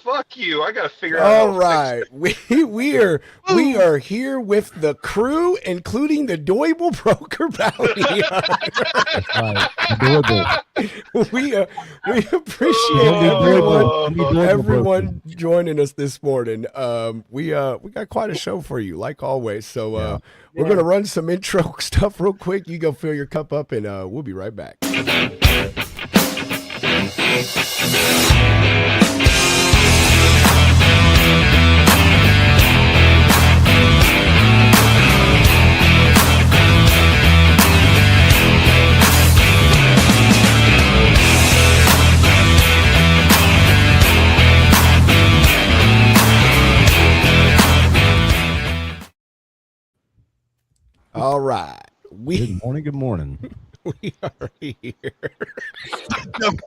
Fuck you. I got to figure out All how to fix right, we are here with the crew, including the Doible Broker Bounty Right. Adorable. we we appreciate Oh. everyone joining us this morning. We got quite a show for you, like always. So we're gonna run some intro stuff real quick. You go fill your cup up, and we'll be right back. All right, Good morning. Good morning. we are here.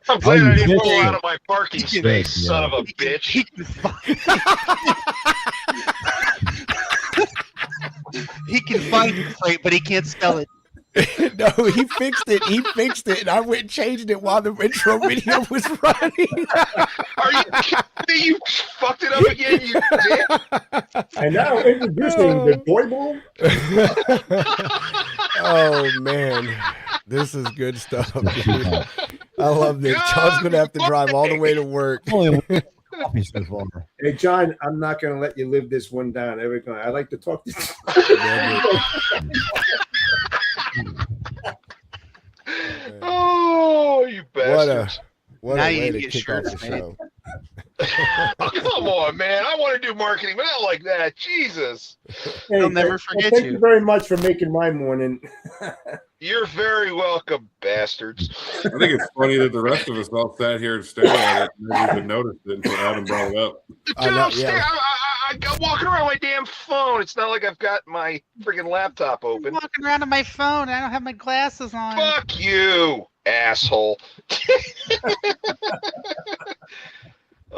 I'm glad I didn't you pull bitch. out of my parking space, son of a bitch. He can find the freight, but he can't spell it. No, he fixed it. He fixed it, and I went and changed it while the intro video was running. Are you kidding me? You fucked it up again, you dick. And now introducing the Doible. Oh man, this is good stuff. Dude. I love this. John's gonna have to drive all the way to work. Only one coffee so far. Hey, John, I'm not going to let you live this one down. I like to talk to you. Oh, you bastards. What Now a you way need to to get kick off the shirts made. show. Oh, come on, man. I want to do marketing, but not like that. Jesus. Hey, They'll never well, forget thank you. you very much for making my morning. You're very welcome, bastards. I think it's funny that the rest of us all sat here and stared at it and never even noticed it until Adam brought it up. Dude, I know, I'm, yeah. I'm walking around my damn phone. It's not like I've got my freaking laptop I'm open. walking around on my phone. I don't have my glasses on. Fuck you, asshole.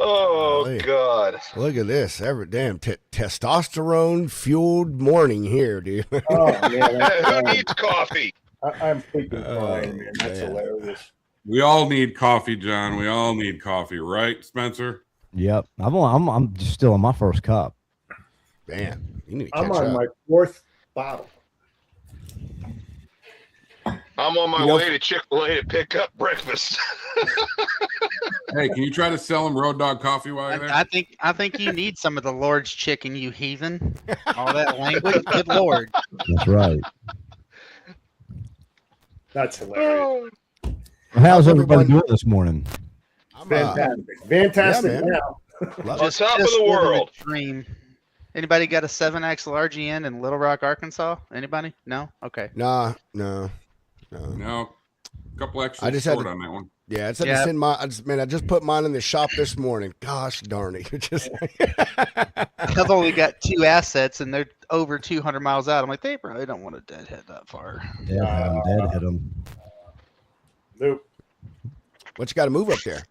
Oh, Golly. God. Look at this. Every damn testosterone fueled morning here, dude. Oh, man. Who needs coffee? I'm freaking crying, man. That's man. hilarious. We all need coffee, John. We all need coffee, right, Spencer? Yep. I'm just still on my first cup. Man, you need to I'm catch on up. my fourth bottle. I'm on my You know- way to Chick-fil-A to pick up breakfast. Hey, can you try to sell him Road Dog coffee while you're there? I think you need some of the Lord's chicken, you heathen. All that language, good Lord. That's right. That's hilarious. Well, how's everybody everyone- doing this morning? I'm, Fantastic. Fantastic yeah, man. now. love On it. top of Just the living world. Dream. Anybody got a 7-axle RGN in Little Rock, Arkansas? Anybody? No? Okay. No. No, a couple extra I just had short to- on that one. Yeah, it's had Yeah. to send I just put mine in the shop this morning. Gosh darn it. Just I've only got 2 assets and they're over 200 miles out. I'm like, they probably don't want to deadhead that far. Dead hit him. Nope. what you got to move up there?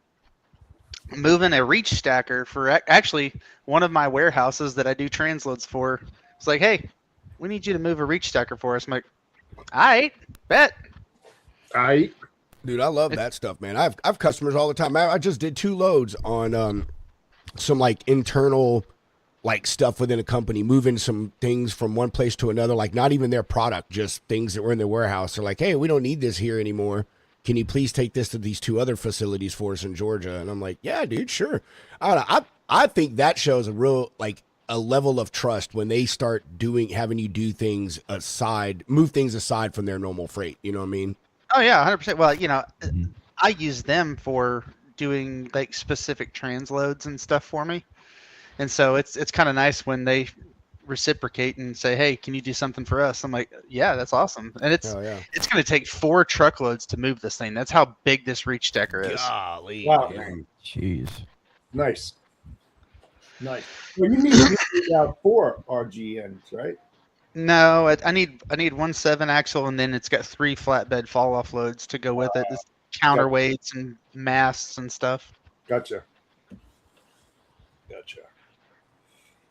Moving a reach stacker for actually one of my warehouses that I do transloads for. It's like, hey, we need you to move a reach stacker for us. I'm like, all right, bet. Dude, I love that stuff, man. I've customers all the time. I just did 2 loads on some like internal like stuff within a company, moving some things from one place to another, like not even their product, just things that were in their warehouse. They're like, hey, we don't need this here anymore. Can you please take this to these 2 other facilities for us in Georgia? And I'm like, yeah, dude, sure. I don't know. I think that shows a real like a level of trust when they start having you do things move things aside from their normal freight. You know what I mean? Oh yeah, 100%. Well, you know, Mhm. I use them for doing like specific transloads and stuff for me, and so it's kind of nice when they reciprocate and say, "Hey, can you do something for us?" I'm like, "Yeah, that's awesome." And it's Oh yeah. it's going to take 4 truckloads to move this thing. That's how big this reach stacker is. Golly. Wow. man. Jeez. Nice. Nice. Well, you need to get out 4 RGNs, right? No, I need 1 7-axle, and then it's got 3 flatbed fall off loads to go with it. This counterweights and masts and stuff. Gotcha.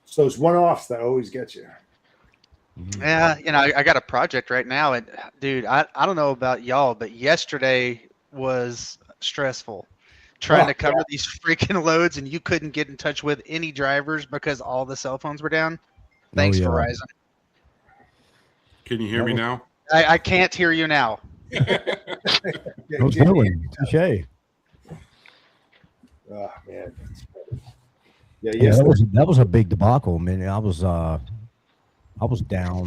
So it's one-offs that always get you. Yeah, you know, I got a project right now, and dude, I don't know about y'all, but yesterday was stressful trying to cover these freaking loads, and you couldn't get in touch with any drivers because all the cell phones were down. Thanks, yeah. Verizon. Can you hear me now? I can't hear you now. That was a good one. Touche. Oh man. Yeah, Yeah, yes. that was a big debacle. Man, I was down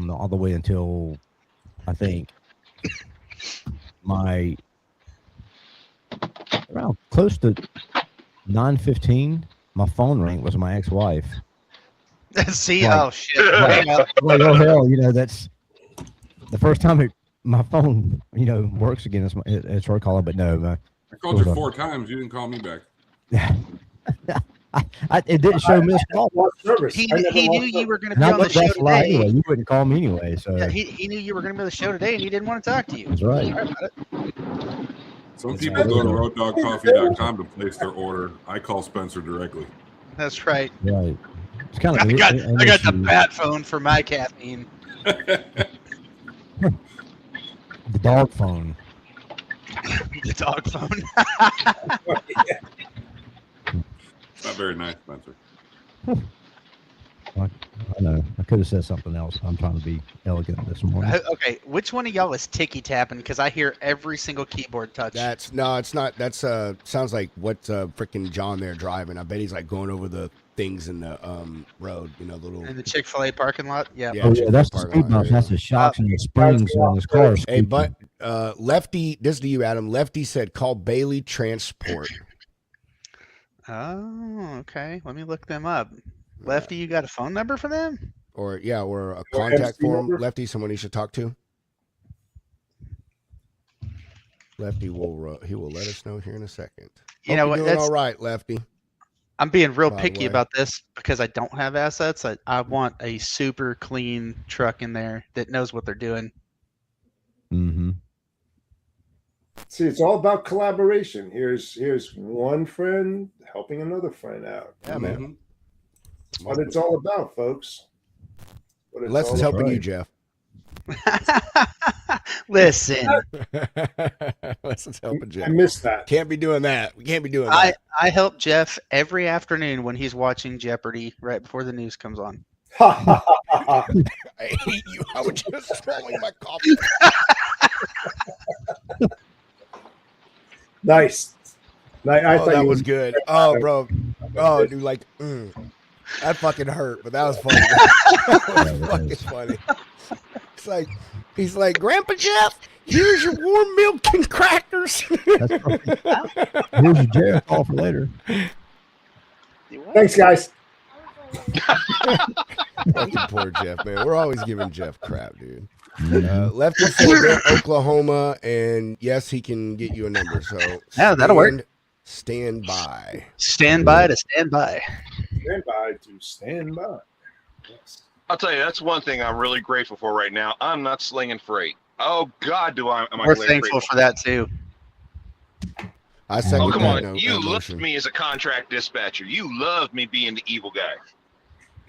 all the way until I think my around close to 9:15. My phone rang. It was my ex-wife. See, Right. oh shit. Yeah. Like, oh hell, that's the first time my phone works again. It's her calling, but no, I called you 4 times. You didn't call me back. it didn't show missed call. Lost service. He I never knew lost you were going to And be I on the looked show that's lie today. anyway. You wouldn't call me anyway, so Yeah, he knew you were going to be on the show today, and he didn't want to talk to you. that's right. Sorry about it. Some That's people right. go to roaddogcoffee.com to place their order. I call Spencer directly. That's right. Right. It's kind of I got the bat phone for my caffeine. the dog phone. The dog phone. It's not very nice, Spencer. I know. I could have said something else. I'm trying to be elegant this morning. Okay, which one of y'all is ticky tapping? Because I hear every single keyboard touch. It's not. That's sounds like what's freaking John there driving. I bet he's like going over the things in the road. The little. in the Chick-fil-A parking lot. Yeah. Yeah, Oh, yeah, Chick-fil-A that's the parking speed lot, bumps. yeah. That's the shocks and the springs on his car. Hey, squeaking. but Lefty, this is to you, Adam. Lefty said call Bailey Transport. Oh, okay. Let me look them up. Lefty, you got a phone number for them? Or a Or contact MC for him. number? Lefty, someone he should talk to. Lefty will he will let us know here in a second. You know Hope what? you're doing That's all right, Lefty. I'm being real by the picky way. about this because I don't have assets. I want a super clean truck in there that knows what they're doing. Mm-hmm. See, it's all about collaboration. Here's one friend helping another friend out. Yeah, man. Mhm. That's what it's all about, folks. What it's Unless all it's helping about. you, Jeff. Listen, Unless it's helping Jeff. I missed that. Can't be doing that. We can't be doing I that. help Jeff every afternoon when he's watching Jeopardy right before the news comes on. I hate you. I was just swallowing my coffee. Nice. I Oh, thought that you was good. Oh, bro. Oh, dude, like, that fucking hurt, but that was funny. That was fucking funny. He's like, Grandpa Jeff, here's your warm milk and crackers. That's right. Here's your jail call for later. Thanks, guys. Fucking poor Jeff, man. We're always giving Jeff crap, dude. Lefty said they're in Oklahoma, and yes, he can get you a number. So Yeah, that'll work. Stand by. Stand by to stand by. Stand by to stand by. Yes. I'll tell you, that's one thing I'm really grateful for right now. I'm not slinging freight. Oh God, am I We're glad thankful freight- for that too. I second Oh come that. on, no, you that loved motion. me as a contract dispatcher. You loved me being the evil guy.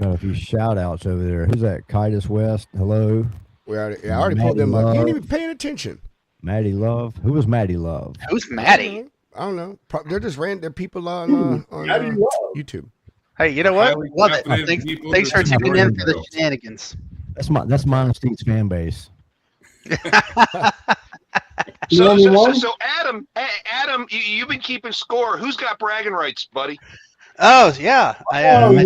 Got a few shout outs over there. Who's that? Kitus West. Hello. I already pulled them up. You ain't even paying attention. Maddie Love. Who was Maddie Love? Who's Maddie? I don't know. They're just they're people on Maddie Love. YouTube. Hey, you know what? Highly Love it. caffeinated Thanks, people thanks for that tuning support in for the themselves. shenanigans. That's mine and Steve's fan base. You only one? So Adam, you've been keeping score. Who's got bragging rights, buddy? Oh yeah, I Me,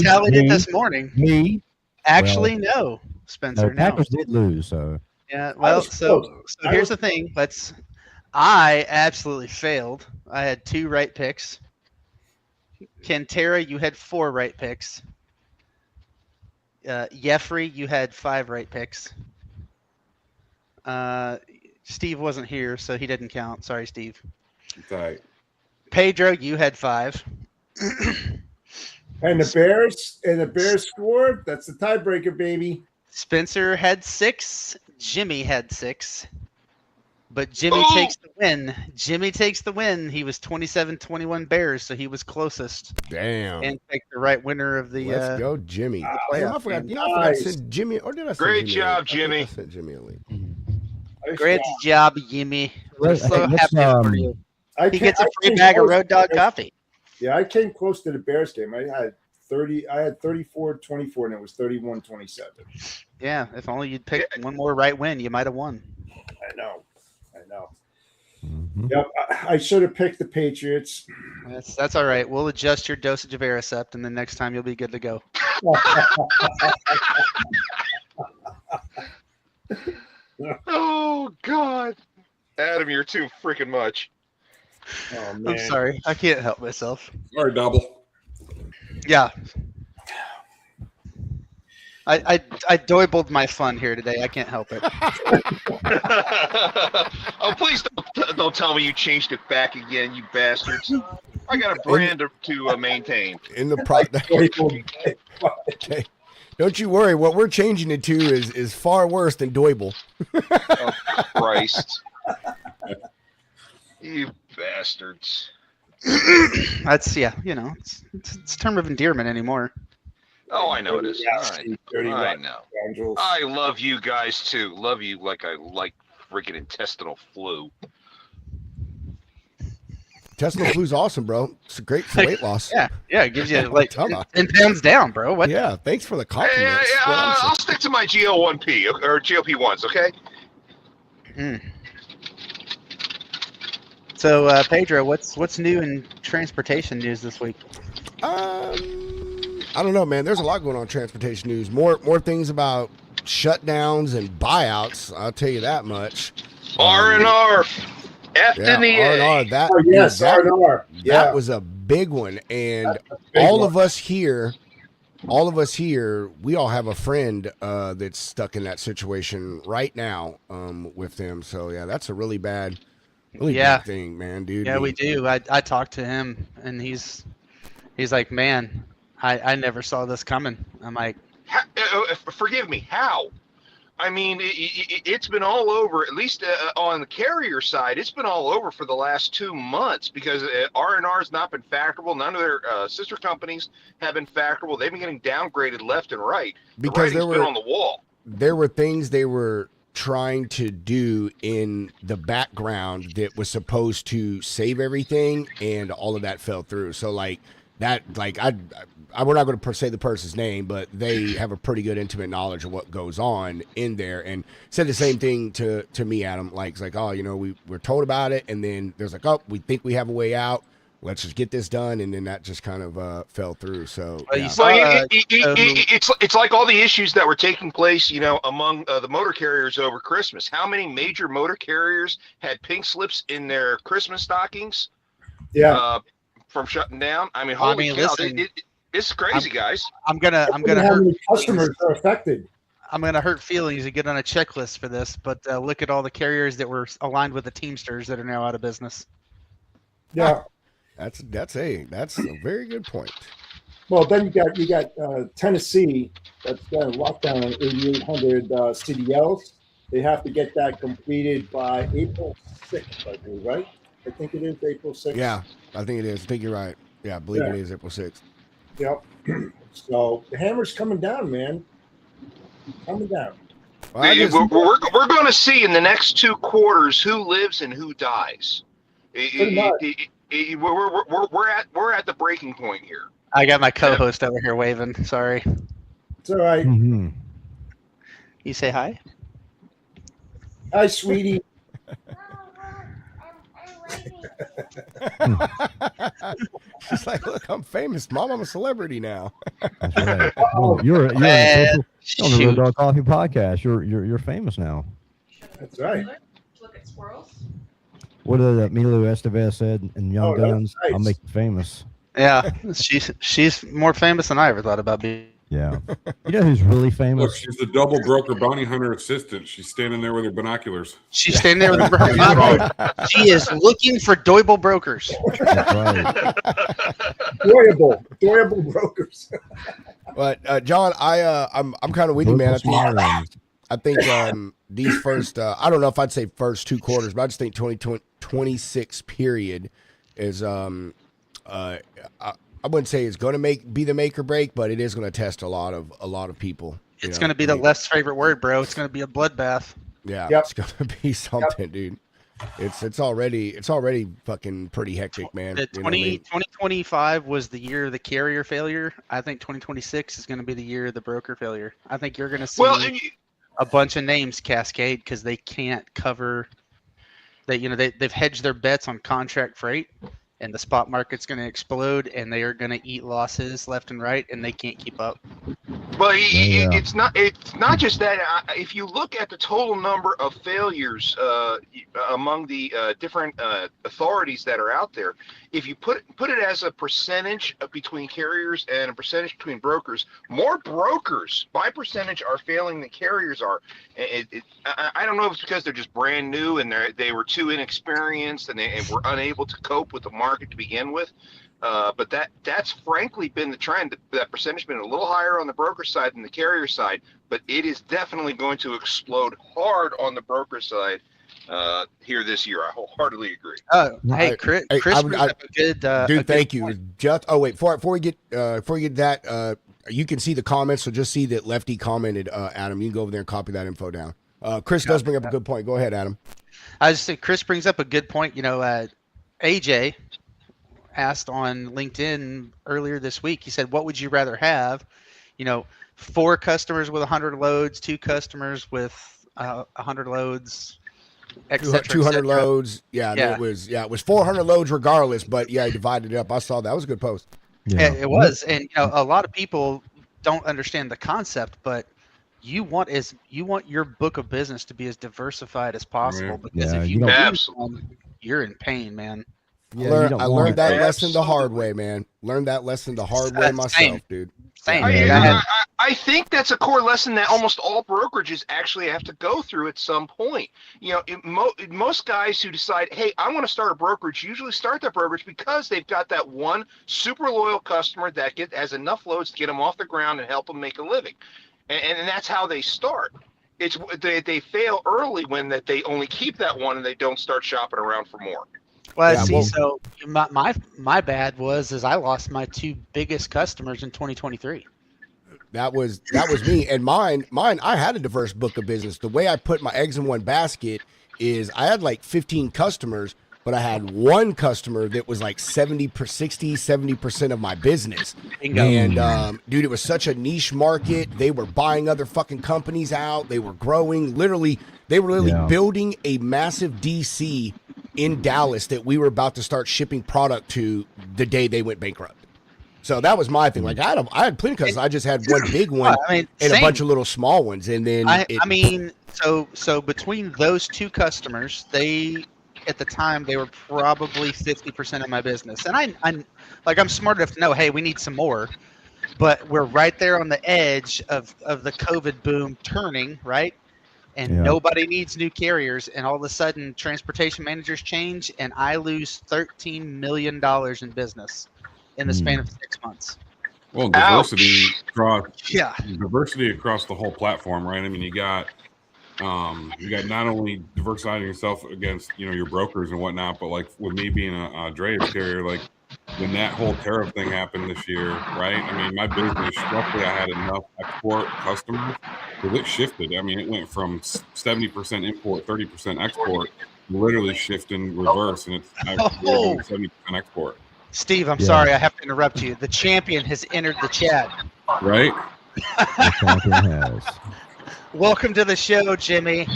tallied it me. this morning. Me. Actually, no, Spencer, No, no. Packers did lose, so Yeah, well, was so close. here's the thing. I absolutely failed. I had 2 right picks. Kentera, you had 4 right picks. Jeffrey, you had 5 right picks. Steve wasn't here, so he didn't count. Sorry, Steve. It's all right. Pedro, you had 5. And the Bears scored. That's the tiebreaker, baby. Spencer had 6. Jimmy had 6. But Jimmy Oh! takes the win. Jimmy takes the win. He was 27-21 Bears, so he was closest Damn. and picked the right winner of the. Let's go, Jimmy. Ah, Damn, I forgot. I forgot nice. to send Jimmy. Or did I send Great Jimmy job, a link? I think Jimmy. I sent Jimmy a link. Nice Great job. job, Jimmy. We're Let's- so hey, let's, happy for you. He gets a free bag of Road Dog coffee. Yeah, I came close to the Bears game. I had 34-24, and it was 31-27. Yeah, if only you'd picked one more right win, you might have won. I know. Mhm. Yep, I should have picked the Patriots. That's all right. We'll adjust your dosage of Aricept, and then next time you'll be good to go. Oh God, Adam, you're too freaking much. Oh man, I'm sorry. I can't help myself. Sorry, double. Yeah. I doibled my fun here today. I can't help it. Oh, please don't tell me you changed it back again, you bastards. I got a brand to maintain. In the okay. Don't you worry. What we're changing it to is far worse than Doible. Oh, Christ. You bastards. That's it's a term of endearment anymore. Oh, I know it is. All Nasty, right. dirty I rotten know. scoundrels. I love you guys too. Love you like I like freaking intestinal flu. Intestinal flu's awesome, bro. It's great for weight loss. Yeah, it gives you like Tell ya. 10 pounds down, bro. What? Yeah, thanks for the Hey, compliments. Well, I'm I'll stick to my GL1P or GLP-1s, okay? So, Pedro, what's new in transportation news this week? I don't know, man. There's a lot going on in transportation news. More things about shutdowns and buyouts. I'll tell you that much. R&R. F Yeah, in the A. R&R. That, Oh yes, that, R&R. Yeah, that was a big one, and That's a big all one. of us here, we all have a friend that's stuck in that situation right now with them. So yeah, that's a really bad Yeah. big thing, man, dude. Yeah, we do. I talked to him, and he's like, man, I never saw this coming. I'm like, Forgive me, how? I mean, it's been all over, at least on the carrier side, it's been all over for the last 2 months because R&R has not been factorable. None of their sister companies have been factorable. They've been getting downgraded left and right. Because the writing's been on the wall. there were things they were trying to do in the background that was supposed to save everything, and all of that fell through. So like that, like we're not going to say the person's name, but they have a pretty good intimate knowledge of what goes on in there, and said the same thing to me, Adam. Like, it's like, oh, we're told about it, and then there's like, oh, we think we have a way out. Let's just get this done, and then that just kind of fell through. So Well, you yeah. saw- Well, it's like all the issues that were taking place, among the motor carriers over Christmas. How many major motor carriers had pink slips in their Christmas stockings yeah. from shutting down? I mean, holy cow! listen, It's crazy, guys. I'm gonna How hurt many customers are affected? I'm gonna hurt feelings and get on a checklist for this, but look at all the carriers that were aligned with the Teamsters that are now out of business. Yeah. That's a very good point. Well, then you got Tennessee that's got a lockdown on 8,800 CDLs. They have to get that completed by April 6th, I believe, right? I think it is April 6th. Yeah, I think it is. I think you're right. Yeah, I believe Yeah. it is April 6th. Yep. So the hammer's coming down, man. Coming down. Well, I just- We're going to see in the next 2 quarters who lives and who dies. Pretty much. We're at the breaking point here. I got my co-host over here waving. Sorry. It's all right. Mhm. You say hi? Hi, sweetie. She's like, look, I'm famous, Mom. I'm a celebrity now. That's right. Oh, you're on the Man, on the Real shoot. Dog Coffee podcast. You're famous now. That's right. Look at squirrels. What did Emilio Estevez said in Young Oh, that's Guns? nice. I'll make you famous. Yeah, she's more famous than I ever thought about being. Yeah. You know who's really Look, famous? she's the double broker bounty hunter assistant. She's standing there with her binoculars. She's standing there with her binoculars. She is looking for Doible brokers. That's right. Enjoyable brokers. But John, I'm kind of with you, man. I think these first, I don't know if I'd say first 2 quarters, but I just think 2026 period is I wouldn't say it's going to be the make or break, but it is going to test a lot of people. It's going to be the less favorite word, bro. It's going to be a bloodbath. Yeah, Yep. it's going to be something, dude. It's already fucking pretty hectic, man. The You know what I mean? 2025 was the year of the carrier failure. I think 2026 is going to be the year of the broker failure. I think you're going to see Well, and a bunch of names cascade because they can't cover. They've hedged their bets on contract freight, and the spot market's going to explode, and they are going to eat losses left and right, and they can't keep up. Well, Yeah. it's not just that. If you look at the total number of failures among the different authorities that are out there, if you put it as a percentage between carriers and a percentage between brokers, more brokers by percentage are failing than carriers are. I don't know if it's because they're just brand new and they were too inexperienced and they were unable to cope with the market to begin with. But that's frankly been the trend. That percentage has been a little higher on the broker side than the carrier side, but it is definitely going to explode hard on the broker side here this year. I wholeheartedly agree. Hey, Chris, brings up a good Dude, thank you. Just before we get that, you can see the comments. So just see that Lefty commented. Adam, you can go over there and copy that info down. Chris does bring up a good point. Go ahead, Adam. I just say Chris brings up a good point. AJ asked on LinkedIn earlier this week. He said, "What would you rather have? 4 customers with 100 loads, 2 customers with 100 loads, et cetera, 200 et cetera." loads. Yeah, Yeah. it was 400 loads regardless. But yeah, I divided it up. I saw that. That was a good post. Yeah, it was, and a lot of people don't understand the concept, but you want your book of business to be as diversified as possible, Right. because Yeah, if you you don't- lose Absolutely. one, you're in pain, man. Yeah, I you don't learned want that that. lesson the hard Absolutely. way, man. Learned that lesson the hard way Same. myself, dude. Same. Yeah. I think that's a core lesson that almost all brokerages actually have to go through at some point. Most guys who decide, hey, I want to start a brokerage, usually start that brokerage because they've got that one super loyal customer that has enough loads to get them off the ground and help them make a living. And that's how they start. It's they fail early when that they only keep that one and they don't start shopping around for more. Well, Yeah, see, well- so my bad was I lost my 2 biggest customers in 2023. That was me. And mine, I had a diverse book of business. The way I put my eggs in one basket is I had like 15 customers, but I had one customer that was like 70% of my business. Bingo. And dude, it was such a niche market. They were buying other fucking companies out. They were growing. They were literally Yeah. building a massive DC in Dallas that we were about to start shipping product to the day they went bankrupt. So that was my thing. Like I had plenty of customers. I just had one big one I mean, and a same. bunch of little small ones. And then So between those 2 customers, at the time they were probably 50% of my business, and I'm smart enough to know, hey, we need some more, but we're right there on the edge of the COVID boom turning, right? And Yeah. nobody needs new carriers, and all of a sudden transportation managers change, and I lose $13 million in business in the span of 6 months. Well, Ouch. diversity across the whole platform, right? I mean, you got not only diversifying yourself against your brokers and whatnot, but like with me being a drayage carrier, like when that whole tariff thing happened this year, right? I mean, my business, luckily I had enough export customers because it shifted. I mean, it went from 70% import, 30% export, literally shifting reverse, and it's actually 70% export. Steve, I'm Yeah. sorry, I have to interrupt you. The champion has entered the chat. Right? The champion has. Welcome to the show, Jimmy.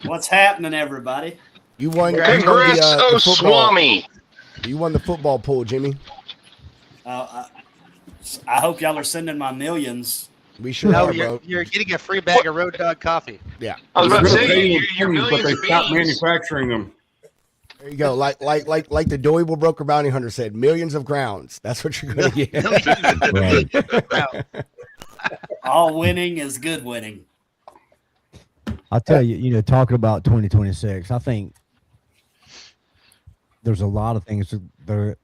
What's happening, everybody? you won. Congrats, the football. Swami. You won the football pool, Jimmy. I hope y'all are sending my millions. We sure No, are, you're, bro. you're getting a free bag of Road Dog coffee. Yeah. I was about to say, They your but millions they of stopped beans. manufacturing them. There you go. Like the Doable Broker Bounty Hunter said, millions of grounds. That's what you're gonna get. Right. All winning is good winning. I'll tell you, talking about 2026, I think there's a lot of things that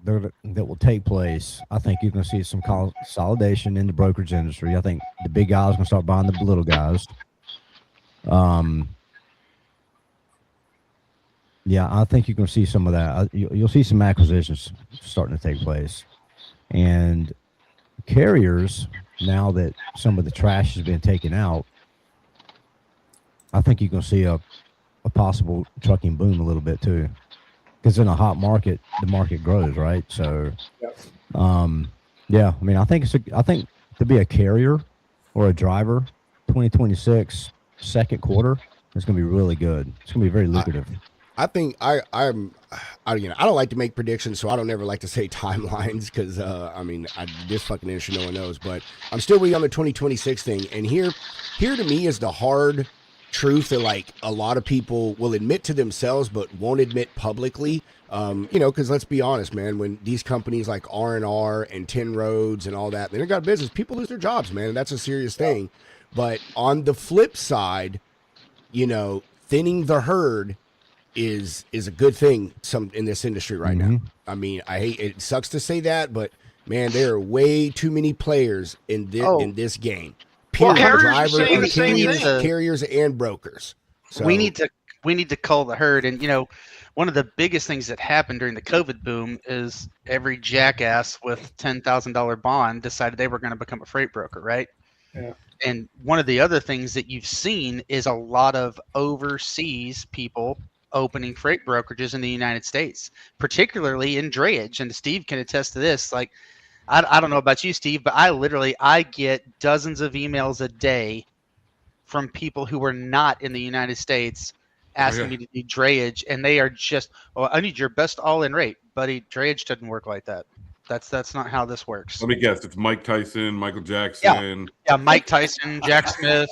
will take place. I think you're going to see some consolidation in the brokerage industry. I think the big guys are going to start buying the little guys. Yeah, I think you're going to see some of that. You'll see some acquisitions starting to take place. And carriers, now that some of the trash has been taken out, I think you're going to see a possible trucking boom a little bit too, because in a hot market, the market grows, right? So, Yep. yeah, I mean, I think to be a carrier or a driver, 2026 second quarter is going to be really good. It's going to be very lucrative. I think I'm again. I don't like to make predictions, so I don't ever like to say timelines because I mean this fucking industry no one knows. But I'm still waiting on the 2026 thing, and here to me is the hard truth that like a lot of people will admit to themselves but won't admit publicly. Because let's be honest, man, when these companies like R&R and 10 Roads and all that, they don't got business, people lose their jobs, man, and that's a serious thing. But on the flip side, thinning the herd is a good thing in this industry right now. I mean, it sucks to say that, but man, there are way too many players in this game. Well, Period. carriers are saying the same thing. Carriers and brokers. So, we need to cull the herd, and one of the biggest things that happened during the COVID boom is every jackass with $10,000 bond decided they were going to become a freight broker, right? Yeah. And one of the other things that you've seen is a lot of overseas people opening freight brokerages in the United States, particularly in drayage. And Steve can attest to this. Like, I don't know about you, Steve, but I get dozens of emails a day from people who are not in the United States asking me to do drayage, and they are just, I need your best all-in rate, buddy. Drayage doesn't work like that. That's not how this works. Let me guess. It's Mike Tyson, Michael Jackson. Yeah, Mike Tyson, Jack Smith.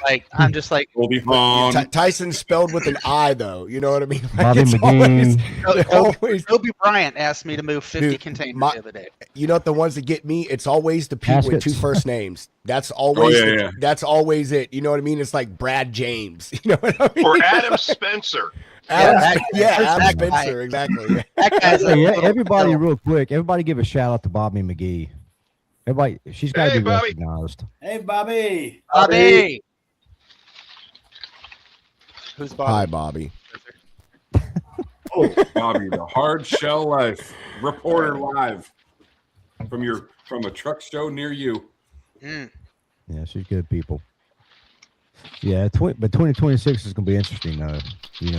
Like, I'm just like, Goldie Hawn. Tyson spelled with an I, though. You know what I mean? Like, Bobby it's McGee. always. Kobe Bryant asked me to move 50 Dude, containers the other day. You know what the ones that get me? It's always the people with Caskets. two first names. That's always yeah. that's always it. You know what I mean? It's like Brad James. You know what I mean? Or Adam Spencer. Adam that Spencer, guy. exactly. Yeah. That guy's Hey, a everybody, real quick, everybody give a shout out to Bobby McGee. Everybody, she's got to Hey, be Bobby. recognized. Hey, Bobby. Bobby. Who's Bobby? Hi, Bobby. Bobby, the Hard Shell Life reporter live from a truck show near you. Mm. Yeah, she's good people. Yeah, but 2026 is going to be interesting, though.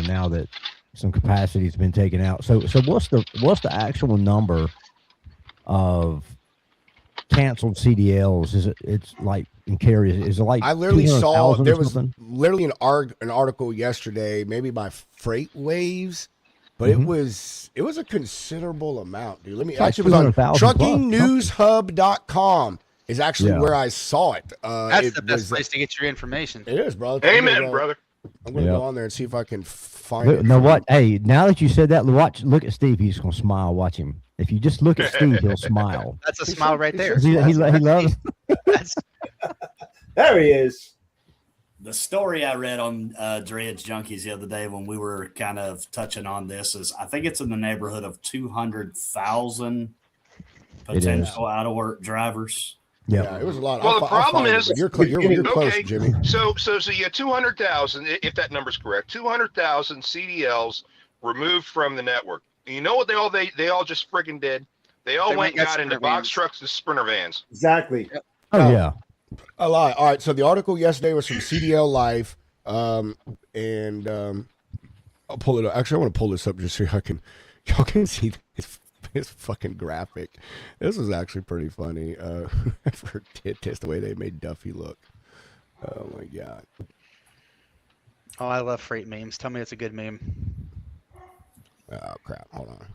Now that some capacity has been taken out. So what's the actual number of canceled CDLs? It's like in carriers? Is it like I literally saw 200,000 there or was something? literally an article yesterday, maybe by Freight Waves, but it was a considerable amount, dude. Let me It's like actually it was on 200,000 plus, trukkingnewshub.com is actually Yeah. where I saw it. That's it the best was- place to get your information. It is, bro. Amen, brother. I'm gonna Yeah. go on there and see if I can find Look, it. know what? Hey, now that you said that, look at Steve. He's going to smile. Watch him. If you just look at Steve, he'll smile. That's a smile right there. He loves. That's, There he is. The story I read on Dredge Junkies the other day when we were kind of touching on this is I think it's in the neighborhood of 200,000 potential out of work drivers. Yeah, it was a lot. Well, I'll the fi- I'll problem find it, is- but you're close, Okay. Jimmy. So you had 200,000, if that number's correct, 200,000 CDLs removed from the network. And you know what they all just friggin' did? They all They went and got got into Sprinter box vans. trucks and Sprinter vans. Exactly. Oh yeah. A lot. All right. So the article yesterday was from CDL Life, and I'll pull it up. Actually, I want to pull this up just so y'all can see this fucking graphic. This was actually pretty funny. Whoever did this, the way they made Duffy look. Oh my god. oh, I love freight memes. Tell me it's a good meme. Oh crap. Hold on.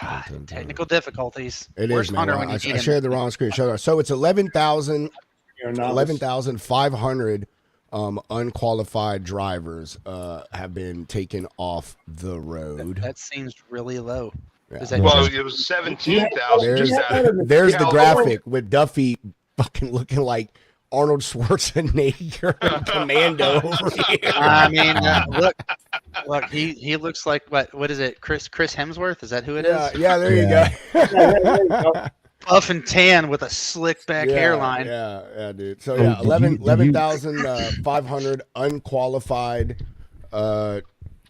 God, technical difficulties. It Where's is, man. Hunter I when you need him? shared the wrong screen. So it's 11,000. You're a novice. 11,500 unqualified drivers have been taken off the road. That seems really low. Yeah. Is that Well, just- it was 17,000 just out of There's the California. graphic with Duffy fucking looking like Arnold Schwarzenegger and Commando over here. I mean, look, he looks like what is it? Chris Hemsworth? Is that who it is? Yeah, there you Yeah. go. There you go. Buff and tan with a slick back hairline. Yeah, dude. So Oh, yeah, did you- 11,500 unqualified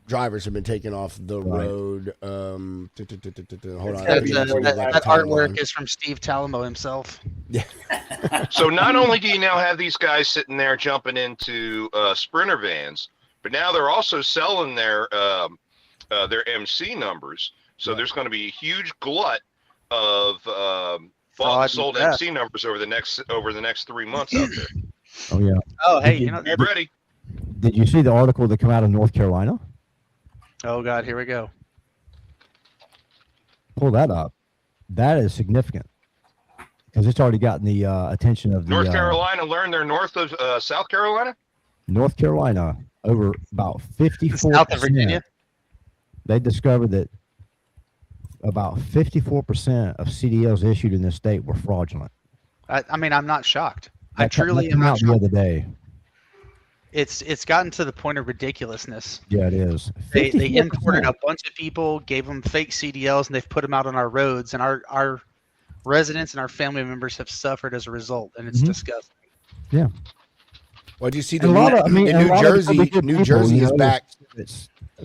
drivers have been taken off the Right. road. Hold on. That artwork is from Steve Talamo himself. So not only do you now have these guys sitting there jumping into Sprinter vans, but now they're also selling their MC numbers. So there's going to be a huge glut of bought Fraud and sold and MC numbers over the next 3 months out there. Oh yeah. Oh, hey, you know. Be ready. Did you see the article that came out of North Carolina? Oh God, here we go. Pull that up. That is significant because it's already gotten the attention of the North Carolina learned they're north of South Carolina. North Carolina, over about 54%. South of Virginia. They discovered that about 54% of CDLs issued in this state were fraudulent. I mean, I'm not shocked. I That truly came am not out the shocked. other day. It's gotten to the point of ridiculousness. Yeah, it is. They 54%. imported a bunch of people, gave them fake CDLs, and they've put them out on our roads, and our residents and our family members have suffered as a result, and it's Mhm. disgusting. Well, do you see And a lot of- I mean, in and a New lot of Jersey? really good New people, Jersey you is know, back.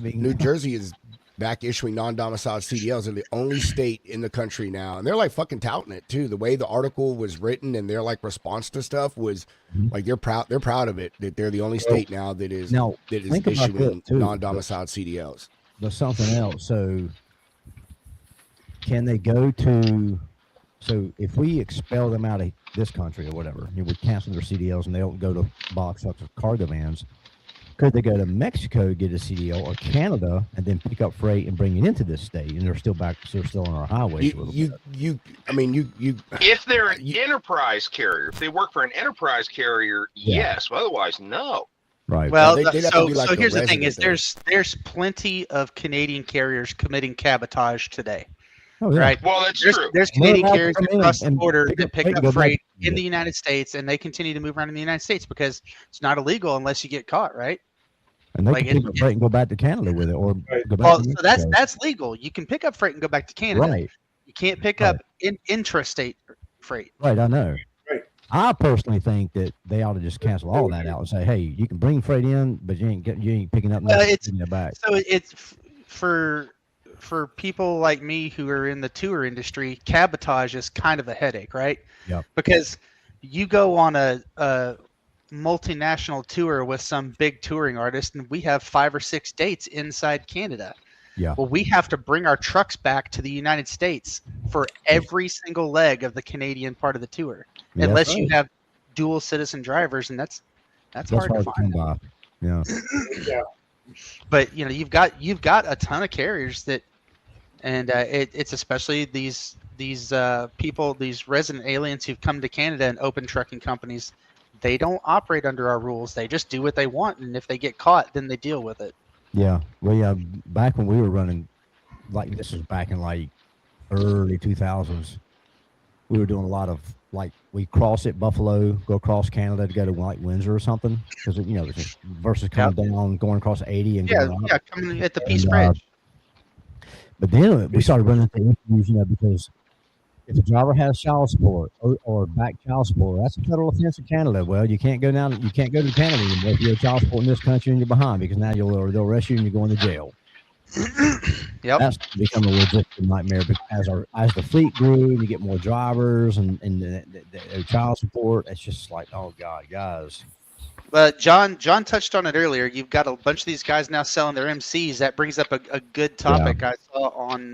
New Jersey is back issuing non-domiciled CDLs. They're the only state in the country now, and they're like fucking touting it too. The way the article was written and their like response to stuff was like they're proud. They're proud of it that they're the only state now that is Now, think about issuing that, too. non-domiciled CDLs. There's something else. So, can they go to? So, if we expel them out of this country or whatever, you know, we cancel their CDLs and they don't go to box trucks or cargo vans, could they go to Mexico, get a CDL, or Canada, and then pick up freight and bring it into this state, and they're still on our highways? I mean, If they're an enterprise carrier, if they work for an enterprise carrier, Yeah. yes. But otherwise, no. Right. Well, they'd have to be like so a here's the thing: resident is there's plenty of Canadian carriers committing cabotage today, Oh, yeah. right? Well, that's There's, true. there's They're Canadian allowed to carriers come in across the and border pick that up pick freight and up go back freight to in it. the United States, and they continue to move around in the United States because it's not illegal unless you get caught, right? And they like can pick it- up freight and go back to Canada with it, or Right. go back Well, to so Mexico. that's legal. You can pick up freight and go back to Canada. right. You can't pick Right. up intrastate freight. Right, I know. Right. I personally think that they ought to just cancel all that out and say, "Hey, you can bring freight in, but you ain't picking up Well, nothing it's- in the back." So it's for people like me who are in the tour industry, cabotage is kind of a headache, right? Yep. Because you go on a multinational tour with some big touring artist, and we have 5 or 6 dates inside Canada. Yeah. Well, we have to bring our trucks back to the United States for every single leg of the Canadian part of the tour, Yeah, unless that's you right. have dual citizen drivers, and that's That's hard to hard to find. come by. Yeah. But you know, you've got a ton of carriers that, and it's especially these people, these resident aliens who've come to Canada and opened trucking companies. They don't operate under our rules. They just do what they want, and if they get caught, then they deal with it. Yeah. Well, yeah. Back when we were running, like this was back in like early 2000s, we were doing a lot of like we cross at Buffalo, go across Canada to go to like Windsor or something, because you know versus coming down, going across 80 and Yeah, going up. yeah, coming at the Peace And, Bridge. But then we started running into issues, you know, because if the driver has child support or back child support, that's a federal offense in Canada. Well, you can't go down, you can't go to Canada anymore if you have child support in this country and you're behind, because now they'll arrest you and you're going to jail. Yep. That's become a legit nightmare. But as the fleet grew and you get more drivers and the child support, it's just like, oh God, guys. But John touched on it earlier. You've got a bunch of these guys now selling their MCs. That brings up a good topic I saw on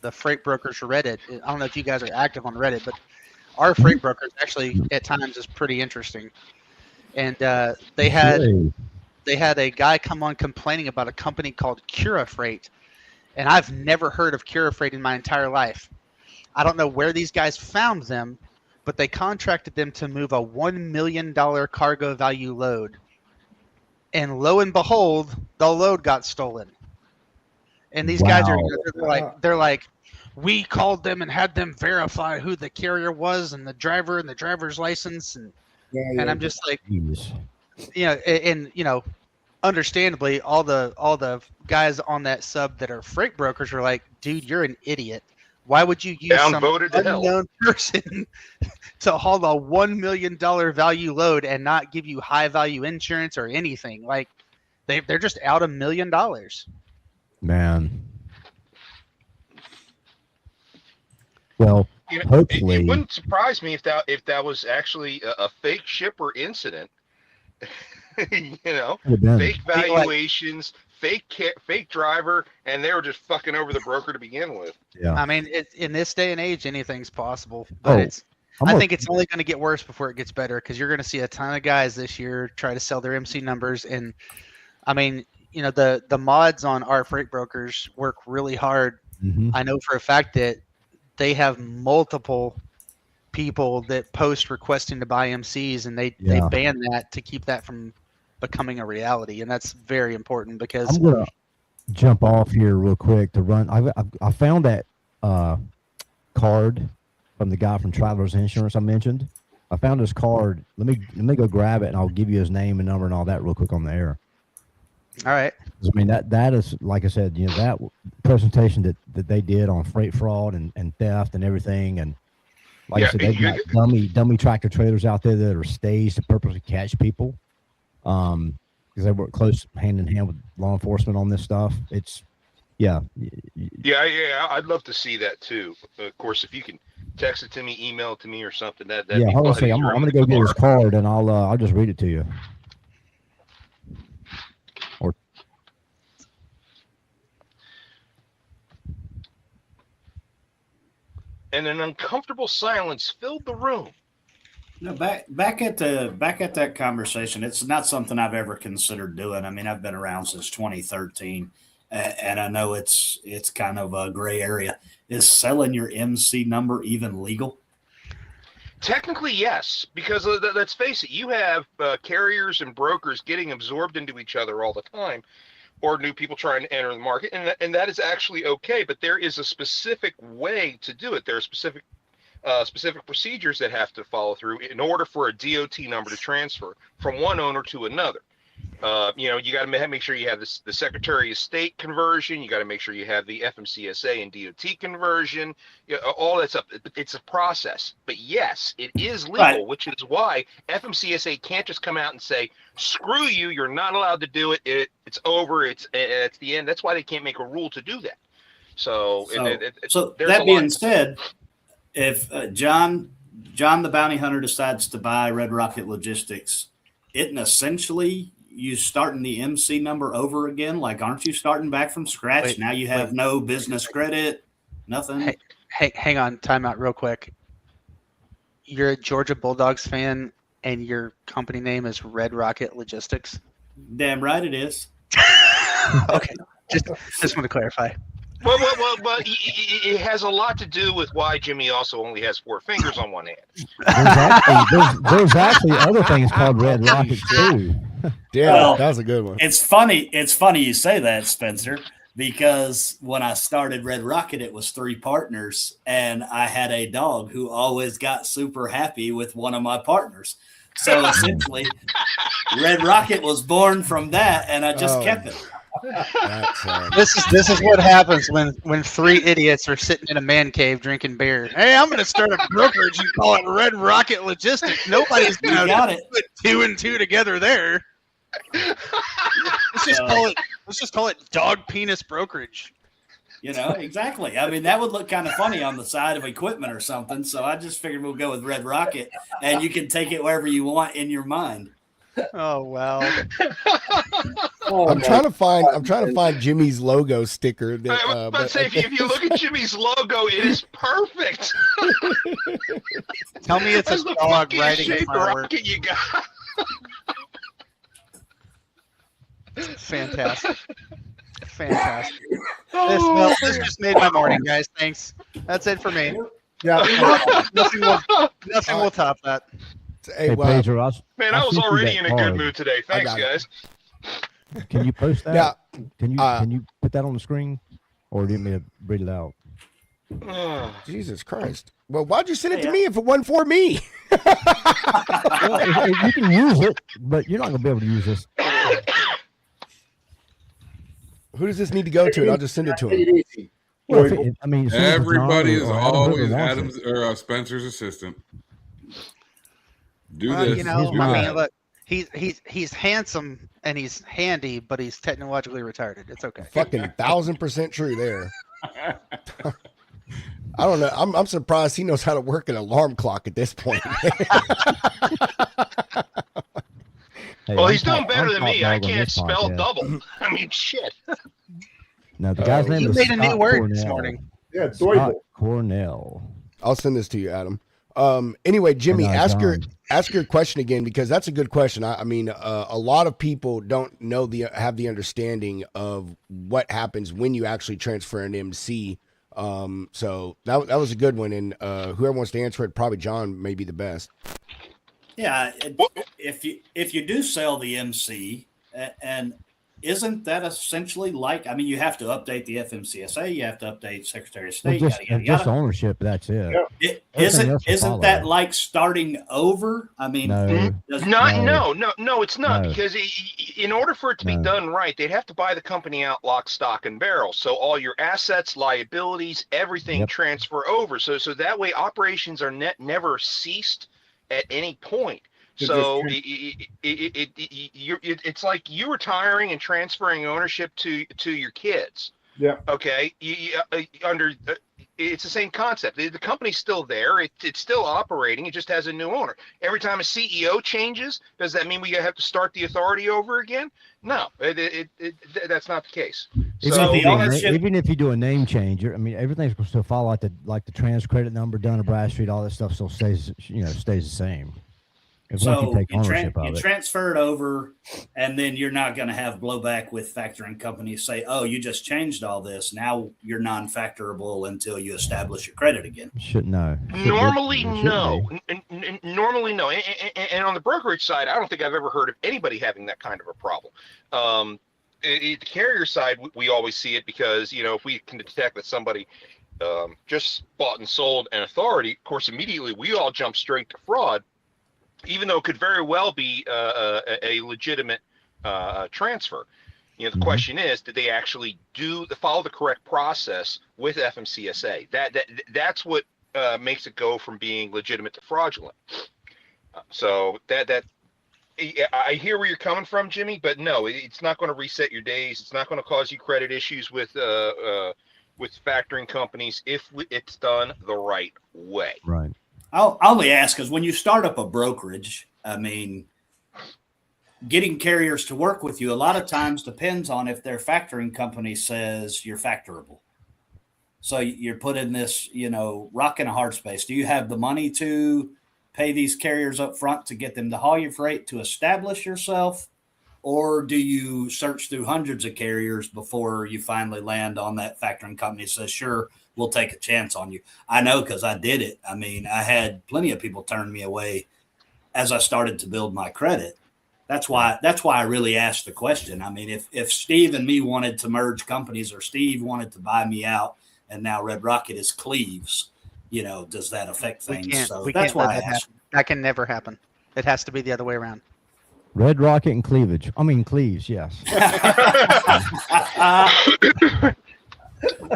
the Freight Brokers Reddit. I don't know if you guys are active on Reddit, but our Freight Brokers actually at times is pretty interesting. And they had a guy come on complaining about a company called Cura Freight, and I've never heard of Cura Freight in my entire life. I don't know where these guys found them, but they contracted them to move a $1 million cargo value load. And lo and behold, the load got stolen. And these guys are they're like, we called them and had them verify who the carrier was and the driver and the driver's license, and I'm just like, Jeez. you know, and you know, understandably, all the guys on that sub that are freight brokers are like, dude, you're an idiot. Why would you use some Downvoted to hell. unknown person to haul a $1 million value load and not give you high value insurance or anything? Like, they're just out $1 million. Man. Well, You know, hopefully. it wouldn't surprise me if that was actually a fake shipper incident. you know, Good man. fake valuations, fake driver, and they were just fucking over the broker to begin with. Yeah. I mean, in this day and age, anything's possible. But I'm I gonna- think it's only going to get worse before it gets better because you're going to see a ton of guys this year try to sell their MC numbers. And I mean, you know, the mods on our freight brokers work really hard. Mhm. I know for a fact that they have multiple people that post requesting to buy MCs, and they Yeah. ban that to keep that from becoming a reality. And that's very important because I'm gonna jump off here real quick to run. I found that card from the guy from Travelers Insurance I mentioned. I found his card. Let me go grab it, and I'll give you his name and number and all that real quick on the air. all right. 'Cause, I mean that is, like I said, you know, that presentation that they did on freight fraud and theft and everything, and like I said, they've got dummy tractor trailers out there that are staged to purposely catch people, because they work close hand in hand with law enforcement on this stuff. It's Yeah, I'd love to see that too. Of course, if you can text it to me, email it to me, or something. That'd yeah. be Hold on a plenty second. I'm room gonna to go get his car. card, and I'll just read it to you. And an uncomfortable silence filled the room. No, back at that conversation, it's not something I've ever considered doing. I mean, I've been around since 2013, and I know it's kind of a gray area. Is selling your MC number even legal? Technically, yes, because let's face it, you have carriers and brokers getting absorbed into each other all the time, or new people trying to enter the market, and that is actually okay. But there is a specific way to do it. There are specific procedures that have to follow through in order for a DOT number to transfer from one owner to another. You know, you got to make sure you have the Secretary of State conversion. You got to make sure you have the FMCSA and DOT conversion. All that stuff. It's a process. But yes, it is legal, Right. which is why FMCSA can't just come out and say, "Screw you! You're not allowed to do it. It's over. It's the end." That's why they can't make a rule to do that. So there's that a being lot. said, if John the Bounty Hunter decides to buy Red Rocket Logistics, isn't essentially you starting the MC number over again? Like, aren't you starting back from scratch? Wait, now you have no business credit, nothing. Hey, hang on, time out real quick. You're a Georgia Bulldogs fan, and your company name is Red Rocket Logistics. Damn right it is. Okay, just want to clarify. Well, but it has a lot to do with why Jimmy also only has 4 fingers on one hand. There's actually other things called Red Rocket too. Damn, Well, that was a good one. It's funny you say that, Spencer, because when I started Red Rocket, it was 3 partners, and I had a dog who always got super happy with one of my partners. So essentially, Red Rocket was born from that, and I just kept it. This is what happens when 3 idiots are sitting in a man cave drinking beer. Hey, I'm going to start a brokerage and call it Red Rocket Logistics. Nobody's You going got to it. put 2 and 2 together there. Let's just call it Dog Penis Brokerage. You know, exactly. I mean, that would look kind of funny on the side of equipment or something. So I just figured we'll go with Red Rocket, and you can take it wherever you want in your mind. Oh wow! I'm trying to find Jimmy's logo sticker. That, But say, if you look at Jimmy's logo, it is perfect. Tell me it's That's a the dog funkiest riding a shaped firework. rocket you got. Fantastic. This just made my morning, guys. Thanks. That's it for me. Yeah. Nothing will top that. hey, Hey, well, Pedro, Man, I was sent you already that in a good card. mood today. Thanks, got it. guys. Can you post that? yeah. Can you put that on the screen, or do you want me to read it out? Jesus Christ. Well, why'd you send it to Yeah. me if it wasn't for me? Well, you can use it, but you're not going to be able to use this. Who does this need to go to? And I'll just send it to Take him. it easy. Well, I mean, send it to John Everybody is or always whoever wants Adam's or Spencer's assistant. Do Well, this. you know, do I that. mean, look, he's handsome and he's handy, but he's technologically retarded. It's okay. Fucking 1000% true there. I don't know. I'm surprised he knows how to work an alarm clock at this point. Hey, Well, I'm he's doing top- better I'm than top me. I dog on can't this spell podcast. double. I mean, shit. No, the guy's name You is made a new Scott word this Cornell. morning. Yeah, Scott Doible. Cornell. I'll send this to you, Adam. Anyway, Jimmy, no, ask John. your question again, because that's a good question. I mean, a lot of people don't have the understanding of what happens when you actually transfer an MC. So that was a good one, and whoever wants to answer it, probably John may be the best. Yeah, What- if you do sell the MC, and isn't that essentially like? I mean, you have to update the FMCSA, you have to update Secretary of Well, State, just, yada yada yada. ownership. That's it. Yeah. Everything else will Isn't follow. that like starting over? I mean, No, does- No, it's not, No. because in order for it to be No. done right, they'd have to buy the company out lock, stock, and barrel. So all your assets, liabilities, everything Yep. transfer over. So that way operations are never ceased at any point. They're So just it's like you retiring and transferring ownership to your kids. Yeah. Okay. It's the same concept. The company's still there. It's still operating. It just has a new owner. Every time a CEO changes, does that mean we have to start the authority over again? No, that's not the case. even, So if you the do a ownership- na- even if you do a name change, I mean, everything's going to still follow like the trans credit number, Dun & Bradstreet, all that stuff still stays the same. If once you So take you, ownership of it. transfer it over, and then you're not going to have blowback with factoring companies say, "Oh, you just changed all this. Now you're non-factorable until you establish your credit again." Shouldn't know. Normally, Shouldn't no. be. Normally, no. And on the brokerage side, I don't think I've ever heard of anybody having that kind of a problem. The carrier side, we always see it because, if we can detect that somebody just bought and sold an authority, of course, immediately we all jump straight to fraud, even though it could very well be a legitimate transfer. The Mhm. question is, did they actually follow the correct process with FMCSA? That's what makes it go from being legitimate to fraudulent. So that I hear where you're coming from, Jimmy, but no, it's not going to reset your days. It's not going to cause you credit issues with factoring companies if it's done the right way. Right. I'll only ask because when you start up a brokerage, I mean, getting carriers to work with you a lot of times depends on if their factoring company says you're factorable. So you're put in this, rock and a hard space. Do you have the money to pay these carriers up front to get them to haul your freight to establish yourself? Or do you search through hundreds of carriers before you finally land on that factoring company that says, sure, we'll take a chance on you? I know because I did it. I mean, I had plenty of people turn me away as I started to build my credit. That's why I really asked the question. I mean, if Steve and me wanted to merge companies, or Steve wanted to buy me out and now Red Rocket is Cleaves, does that affect things? We That's can't why let I that asked. happen. That can never happen. It has to be the other way around. Red Rocket and Cleavage. I mean, Cleaves, yes.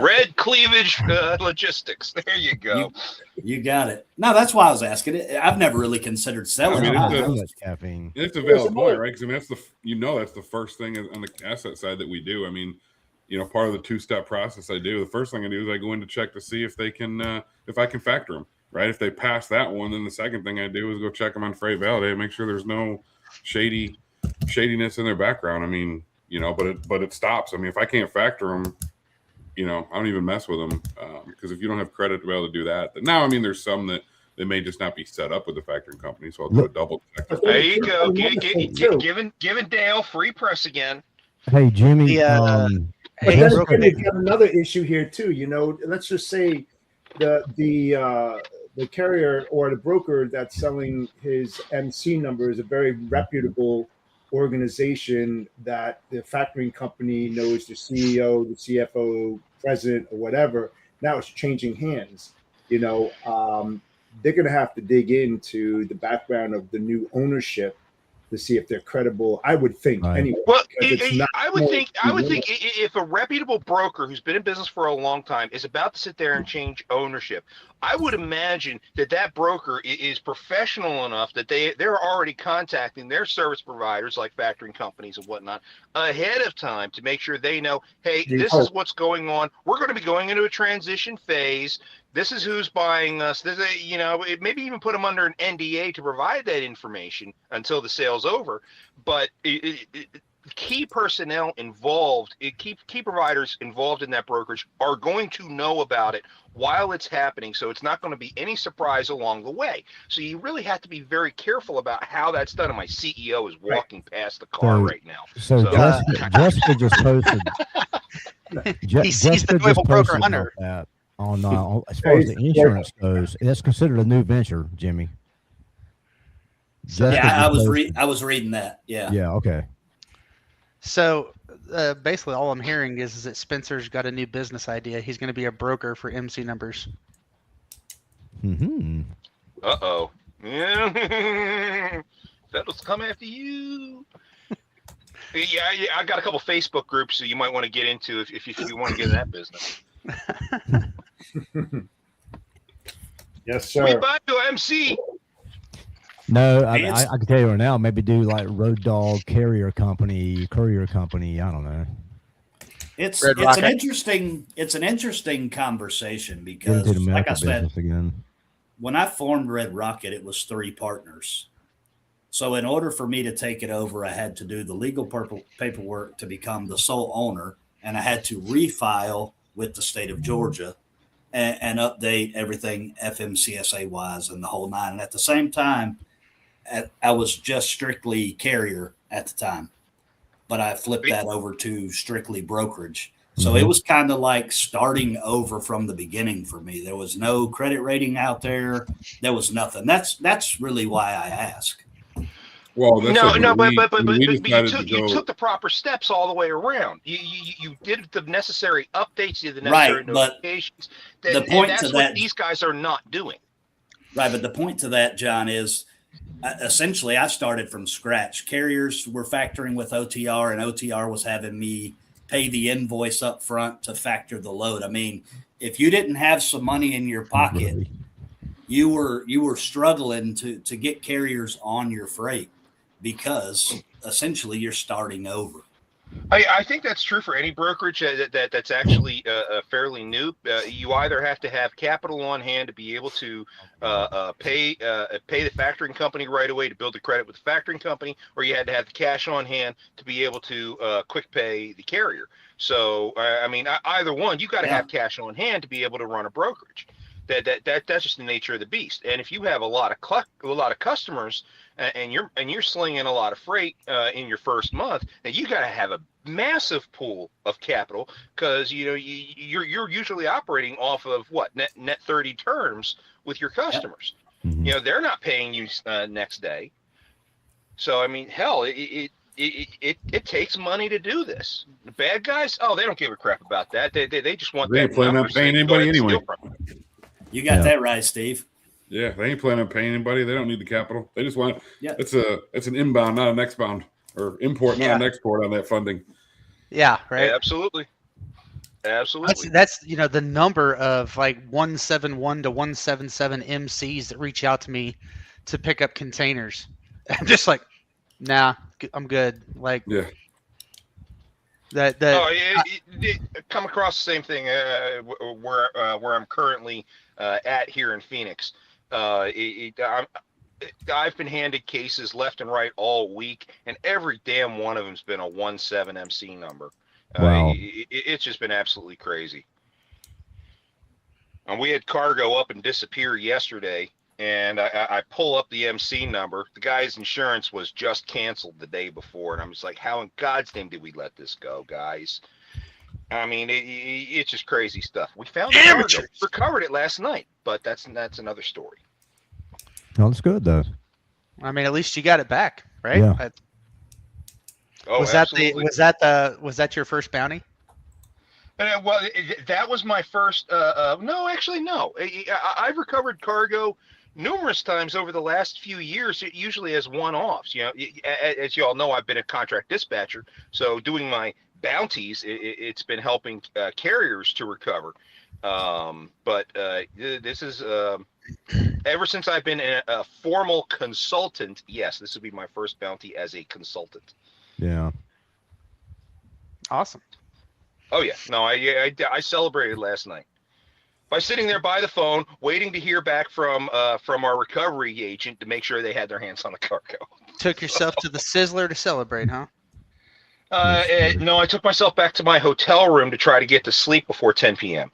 Red Cleavage Logistics. There you go. You got it. No, that's why I was asking it. I've never really considered selling. I mean, I it's don't a- know that's caffeine. It's a valid point, right? Because I mean, that's the first thing on the asset side that we do. I mean, part of the two-step process I do. The first thing I do is I go in to check to see if they can, if I can factor them, right? If they pass that one, then the second thing I do is go check them on Freight Validate, make sure there's no shadiness in their background. I mean, but it stops. I mean, if I can't factor them, I don't even mess with them because if you don't have credit to be able to do that, then now, I mean, there's some that they may just not be set up with the factoring company, so I'll do a double check. There you go. Giving Dale free press again. Hey, Jimmy. The, But Hey, then real again, quick. you have another issue here too. Let's just say the carrier or the broker that's selling his MC number is a very reputable organization that the factoring company knows the CEO, the CFO, president, or whatever. Now it's changing hands. They're going to have to dig into the background of the new ownership to see if they're credible. I would think Right. anyway. Well, because it's not I would think more- if a reputable broker who's been in business for a long time is about to sit there and change ownership, I would imagine that broker is professional enough that they're already contacting their service providers like factoring companies and whatnot ahead of time to make sure they know, hey, You this hope. is what's going on. We're going to be going into a transition phase. This is who's buying us. This is, maybe even put them under an NDA to provide that information until the sale's over. But key personnel involved, key providers involved in that brokerage are going to know about it while it's happening. So it's not going to be any surprise along the way. So you really have to be very careful about how that's done. And my CEO is walking past the car right now. So Jessica just posted. He sees the Louisville Broker Hunter. On as far as the insurance goes, that's considered a new venture, Jimmy. I was reading that. Yeah. Yeah. Okay. So basically, all I'm hearing is that Spencer's got a new business idea. He's going to be a broker for MC numbers. Mm-hmm. Uh-oh. Yeah. That'll come after you. Yeah, I got a couple Facebook groups that you might want to get into if you want to get in that business. Yes, sir. We buy you MC. No, I can tell you right now. Maybe do like Road Dog Courier Company. I don't know. It's an interesting conversation because, like I said, when I formed Red Rocket, it was 3 partners. So in order for me to take it over, I had to do the legal paperwork to become the sole owner, and I had to refile with the state of Georgia and update everything FMCSA wise and the whole 9. And at the same time, I was just strictly carrier at the time, but I flipped that over to strictly brokerage. So it was kind of like starting over from the beginning for me. There was no credit rating out there. There was nothing. That's really why I ask. Well, but you took the proper steps all the way around. You did the necessary updates, you did the necessary notifications. That's what these guys are not doing. Right, but the point to that, John, is essentially I started from scratch. Carriers were factoring with OTR, and OTR was having me pay the invoice up front to factor the load. I mean, if you didn't have some money in your pocket, you were struggling to get carriers on your freight because essentially you're starting over. I think that's true for any brokerage that's actually fairly new. You either have to have capital on hand to be able to pay the factoring company right away to build the credit with the factoring company, or you had to have the cash on hand to be able to quick pay the carrier. So I mean, either one, you got to have cash on hand to be able to run a brokerage. That's just the nature of the beast. And if you have a lot of customers and you're slinging a lot of freight in your first month, then you got to have a massive pool of capital, because you're usually operating off of what net 30 terms with your customers. Mm-hmm. They're not paying you next day. So I mean, hell, it takes money to do this. The bad guys, they don't give a crap about that. They just want they ain't planning on paying anybody anyway. You got that right, Steve. Yeah, they ain't planning on paying anybody. They don't need the capital. They just want it's an inbound, not an exbound, or import, not an export on that funding. Yeah, right. Yeah, absolutely. That's the number of like 171 to 177 MCs that reach out to me to pick up containers. I'm just like, nah, I'm good. Like, yeah. Come across the same thing where I'm currently at here in Phoenix. I've been handed cases left and right all week, and every damn one of them's been a 17 MC number. Wow. It's just been absolutely crazy. And we had cargo up and disappear yesterday, and I pull up the MC number. The guy's insurance was just canceled the day before, and I'm just like, how in God's name did we let this go, guys? I mean, it's just crazy stuff. We found the cargo, recovered it last night, but that's another story. No, that's good though. I mean, at least you got it back, right? Yeah. Was that your first bounty? Well, that was my first. No, actually, no. I've recovered cargo numerous times over the last few years, usually as one-offs. As you all know, I've been a contract dispatcher, so doing my bounties, it's been helping carriers to recover. But this is ever since I've been a formal consultant. Yes, this would be my first bounty as a consultant. Yeah. Awesome. Oh yeah, no, I celebrated last night. by sitting there by the phone, waiting to hear back from our recovery agent to make sure they had their hands on the cargo. Took yourself to the Sizzler to celebrate, huh? No, I took myself back to my hotel room to try to get to sleep before 10 p.m.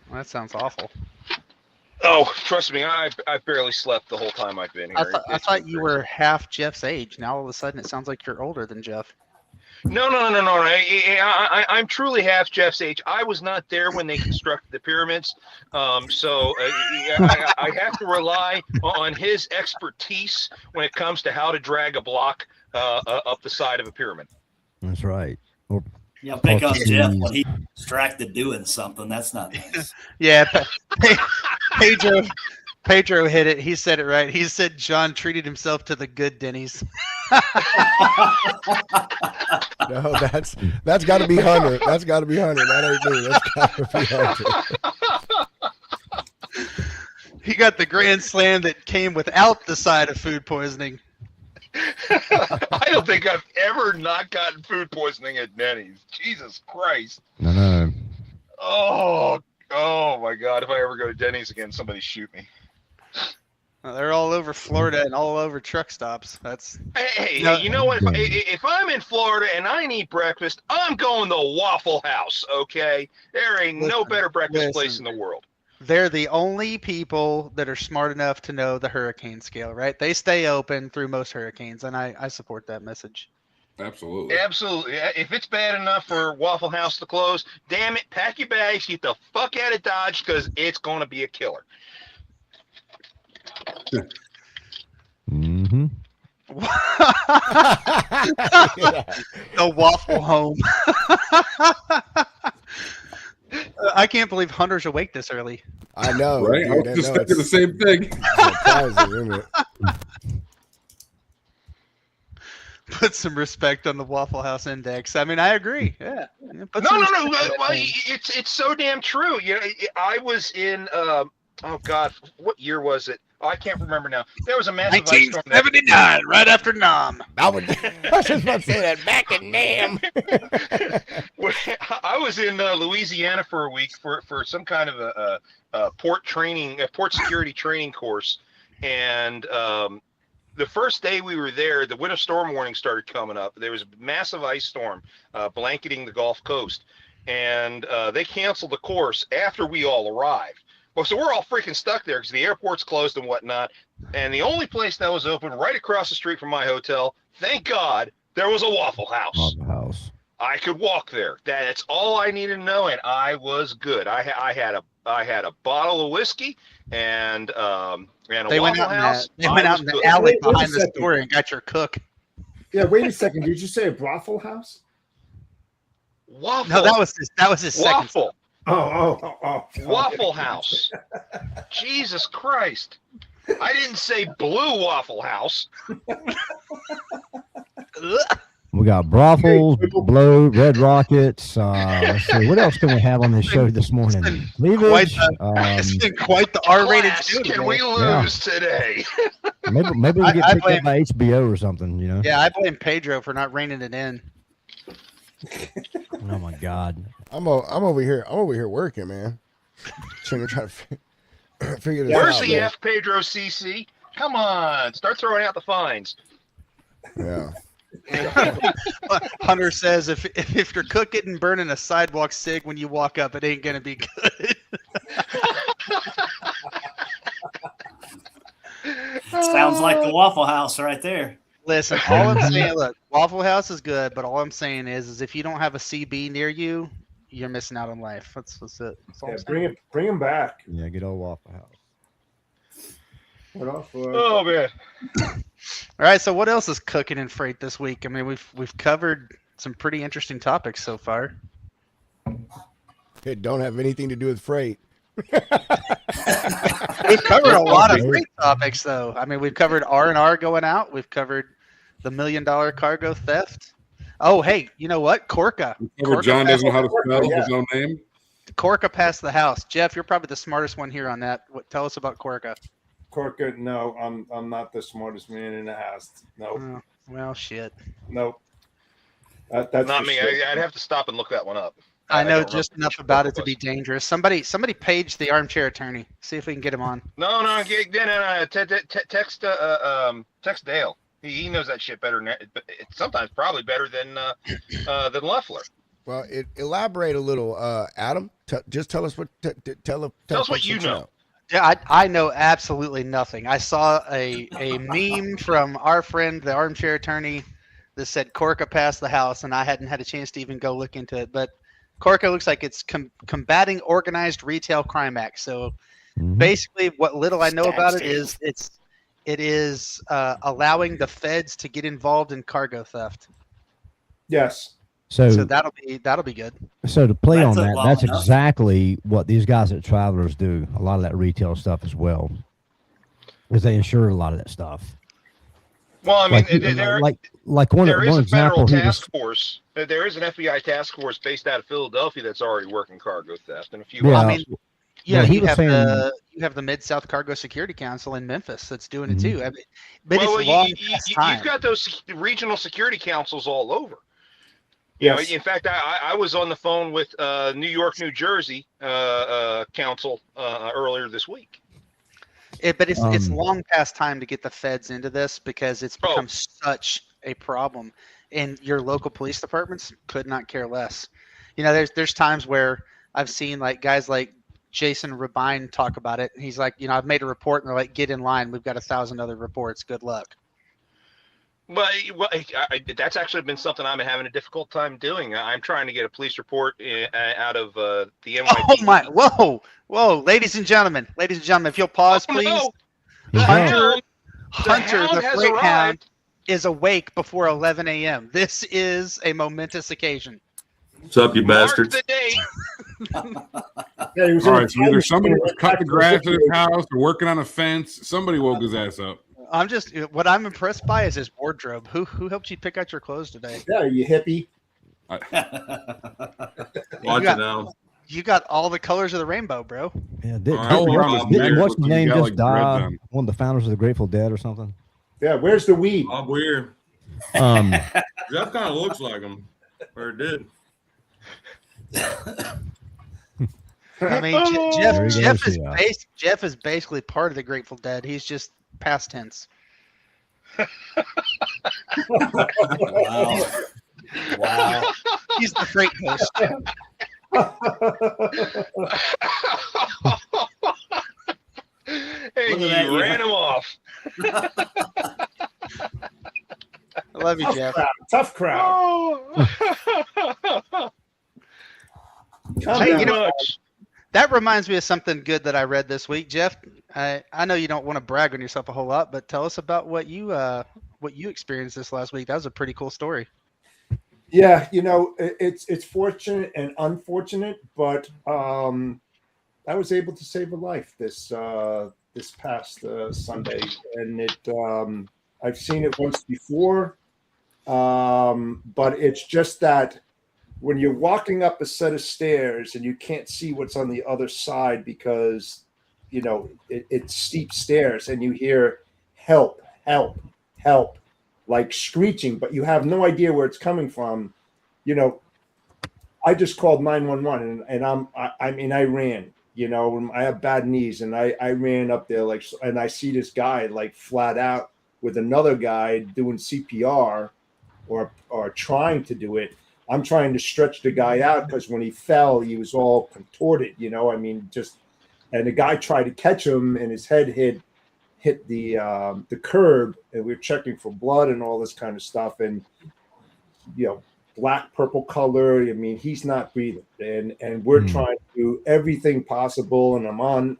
Well, that sounds awful. Oh, trust me, I've barely slept the whole time I've been here. I thought you were half Jeff's age. Now all of a sudden it sounds like you're older than Jeff. No. I'm truly half Jeff's age. I was not there when they constructed the pyramids, so I have to rely on his expertise when it comes to how to drag a block up the side of a pyramid. That's right. Yeah, pick on Jeff when he's distracted doing something. That's not nice. Yeah, Pedro hit it. He said it right. He said John treated himself to the good Denny's. No, that's got to be Hunter. That's got to be Hunter. That ain't me. That's got to be Hunter. He got the grand slam that came without the side of food poisoning. I don't think I've ever not gotten food poisoning at Denny's. Jesus Christ. No. Oh my God. If I ever go to Denny's again, somebody shoot me. They're all over Florida and all over truck stops. That's Hey, No. you know what? If I'm in Florida and I need breakfast, I'm going to Waffle House, okay? There ain't no Listen, better breakfast place listen. in the world. they're the only people that are smart enough to know the hurricane scale, right? They stay open through most hurricanes, and I support that message. Absolutely. Absolutely. If it's bad enough for Waffle House to close, damn it, pack your bags, get the fuck out of Dodge, because it's going to be a killer. Mm-hmm. The Waffle Home. I can't believe Hunter's awake this early. I know. Right? I Dude, was just no, thinking the it's same thing. surprising, isn't it? Put some respect on the Waffle House index. I mean, I agree. Yeah. Put No. some respect on that Well, thing. it's so damn true. You know, I was in oh God, what year was it? Oh, I can't remember now. There was a massive ice storm. 1979, right after Nam. I was just about to say that back in damn. I was in Louisiana for a week for some kind of a port security training course, and the first day we were there, the winter storm warning started coming up. There was a massive ice storm blanketing the Gulf Coast, and they canceled the course after we all arrived. Well, so we're all freaking stuck there because the airport's closed and whatnot. And the only place that was open right across the street from my hotel, thank God, there was a Waffle House. Waffle House. I could walk there. That's all I needed to know, and I was good. I had a bottle of whiskey and a They went Waffle House. They went out in the good. alley Wait a behind the second. store and got your cook. Yeah, wait a second. Did you say a brothel house? Waffle. No, that was his second. Waffle. Oh. Waffle House. Jesus Christ. I didn't say Blue Waffle House. We got brothels, blow, red rockets. Let's see, what else can we have on this show this morning? Quite Leavage. It's been quite the R-rated Class, show. can today. we lose today? Maybe we get I picked blame- up by HBO or something, you know? Yeah, I blame Pedro for not reining it in. Oh my God. I'm over here working, man. Trying to figure this Where's out. the man. F Pedro CC? Come on, start throwing out the fines. Yeah. Hunter says if your cook isn't burning a sidewalk cig when you walk up, it ain't gonna be good. Sounds like the Waffle House right there. Listen, all I'm saying, look, Waffle House is good, but all I'm saying is if you don't have a CB near you, you're missing out on life. That's it. That's all Yeah, I'm saying. bring him back. Yeah, good old Waffle House. What else? Oh man. All right, so what else is cooking in freight this week? I mean, we've covered some pretty interesting topics so far. It don't have anything to do with freight. We've covered a lot of great topics, though. I mean, we've covered R&R going out. We've covered the $1 million cargo theft. Oh, hey, you know what? Corca. Remember, John doesn't know how to spell Yeah. his own name. Corca passed the house. Jeff, you're probably the smartest one here on that. Tell us about Corca. Corker, no, I'm not the smartest man in the house. No, Oh, well, shit. no. That's Not for me. sure. I'd have to stop and look that one up. I know don't just remember enough which about book it to was. be dangerous. Somebody page the armchair attorney. See if we can get him on. No. Text Dale. He knows that shit better. But sometimes probably better than Leffler. Well, elaborate a little, Adam. Just tell us what. Tell us folks what you know. Yeah, I know absolutely nothing. I saw a meme from our friend, the armchair attorney, that said Corca passed the House, and I hadn't had a chance to even go look into it. But Corca looks like it's combating organized retail crime act. So basically, what little I know about it is it is allowing the feds to get involved in cargo theft. Yes. So that'll be good. So to play That's on a that, long that's enough. exactly what these guys at Travelers do. A lot of that retail stuff as well, because they insure a lot of that stuff. Well, I mean, like one there is a federal example. task force. There is an FBI task force based out of Philadelphia that's already working cargo theft, and a few. Yeah. I mean, Yeah, he you was have saying- you have the Mid-South Cargo Security Council in Memphis that's doing it too. I mean, but well, it's long past time. you've got those regional security councils all over. Yes. In fact, I was on the phone with New York, New Jersey council earlier this week. But it's long past time to get the feds into this because it's become such a problem, and your local police departments could not care less. There's times where I've seen like guys like Jason Rabine talk about it. He's like, I've made a report, and they're like, get in line. We've got 1,000 other reports. Good luck. Well, that's actually been something I've been having a difficult time doing. I'm trying to get a police report out of the NYPD. Oh my! Whoa, ladies and gentlemen, if you'll pause, please. No. Hunter, Hound the has Freight arrived. Hound, is awake before 11 a.m. This is a momentous occasion. What's up, you Mark bastards? the date. Yeah, he was All in right, so either somebody was cutting the grass at his Yeah, house or working on a fence. Somebody woke his ass up. What I'm impressed by is his wardrobe. Who helped you pick out your clothes today? you hippie. Watch You it got- now. You got all the colors of the rainbow, bro. Yeah, All right, we're on the didn't what's his You name got, just like, dread die? done. One of the founders of the Grateful Dead or something. Yeah, where's the weed? Bob Weir. Um, Jeff kind of looks like him, or did. I mean, There he Jeff goes, is yeah. Jeff is basically part of the Grateful Dead. He's just past tense. Wow. Wow. He's the freight host. And Look at that, you you- ran him off. I love you, Jeff. Tough crowd. Calm Hey, down. you know, that reminds me of something good that I read this week, Jeff. I know you don't want to brag on yourself a whole lot, but tell us about what you experienced this last week. That was a pretty cool story. Yeah, it's fortunate and unfortunate, but I was able to save a life this past Sunday, and I've seen it once before, but it's just that when you're walking up a set of stairs and you can't see what's on the other side because it's steep stairs, and you hear help, help, help, like screeching, but you have no idea where it's coming from. I just called 911, and I ran. I have bad knees, and I ran up there and I see this guy like flat out with another guy doing CPR or trying to do it. I'm trying to stretch the guy out because when he fell, he was all contorted. And the guy tried to catch him, and his head hit the curb, and we were checking for blood and all this kind of stuff, and black purple color. I mean, he's not breathing, and we're trying to do everything possible. And I'm on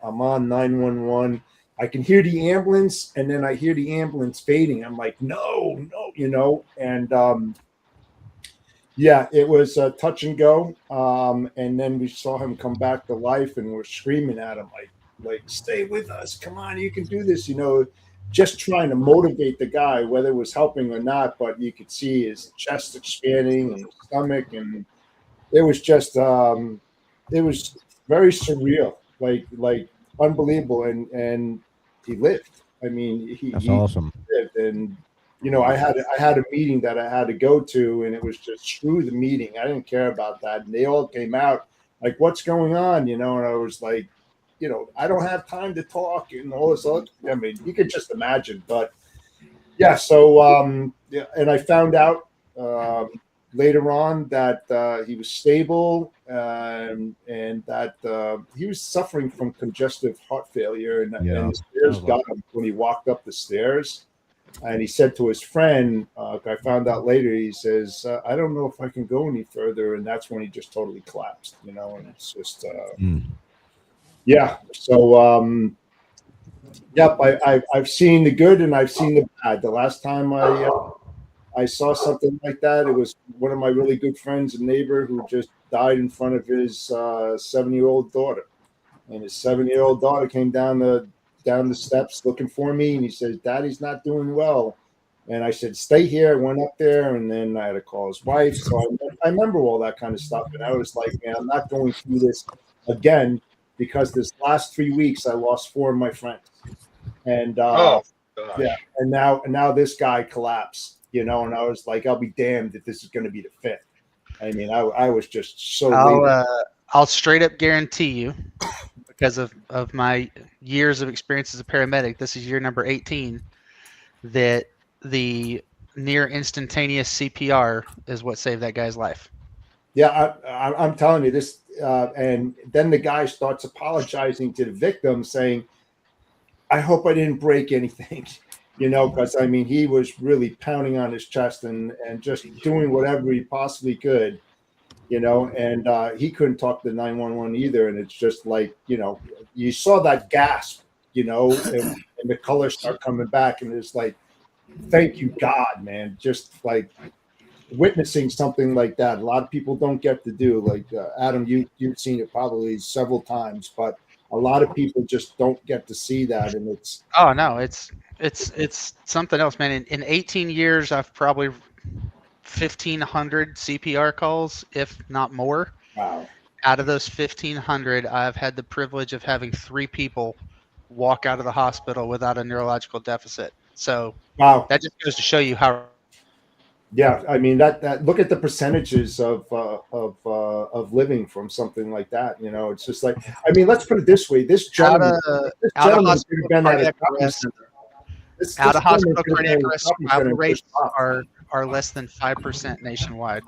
911. I can hear the ambulance, and then I hear the ambulance fading. I'm like, no, and yeah, it was a touch and go. And then we saw him come back to life, and we're screaming at him like, stay with us. Come on, you can do this. Just trying to motivate the guy, whether it was helping or not. But you could see his chest expanding and his stomach, and it was just, it was very surreal, like unbelievable. And he lived. I mean, that's he awesome. lived, and I had a meeting that I had to go to, and it was just screw the meeting. I didn't care about that. And they all came out like, "What's going on?" And I was like, I don't have time to talk and all this other. I mean, you could just imagine. But yeah, so and I found out later on that he was stable and that he was suffering from congestive heart failure, and the stairs got him when he walked up the stairs. And he said to his friend, I found out later, he says, "I don't know if I can go any further." And that's when he just totally collapsed, and it's just, yeah. So, yep, I've seen the good and I've seen the bad. The last time I saw something like that, it was one of my really good friends, a neighbor who just died in front of his 7-year-old daughter. And his 7-year-old daughter came down the steps looking for me, and he says, "Daddy's not doing well." And I said, "Stay here." I went up there, and then I had to call his wife. So I remember all that kind of stuff. And I was like, man, I'm not going through this again, because this last 3 weeks I lost 4 of my friends. And yeah, and now this guy collapsed, and I was like, I'll be damned if this is going to be the 5th. I mean, I was just so I'll straight up guarantee you, because of my years of experience as a paramedic, this is year number 18, that the near instantaneous CPR is what saved that guy's life. Yeah, I'm telling you this. And then the guy starts apologizing to the victim, saying, "I hope I didn't break anything," because I mean, he was really pounding on his chest and just doing whatever he possibly could. And he couldn't talk to 911 either. And it's just like, you saw that gasp, and the colors start coming back. And it's like, thank you, God, man. Just like witnessing something like that. A lot of people don't get to do. Like, Adam, you've seen it probably several times, but a lot of people just don't get to see that. And it's. Oh, no, it's something else, man. In 18 years, I've probably 1,500 CPR calls, if not more. Wow. Out of those 1,500, I've had the privilege of having 3 people walk out of the hospital without a neurological deficit. So wow, that just goes to show you how. Yeah, I mean that look at the percentages of living from something like that. It's just like, I mean, let's put it this way: this gentleman Out of hospital cardiac arrest survival rates are less than 5% nationwide.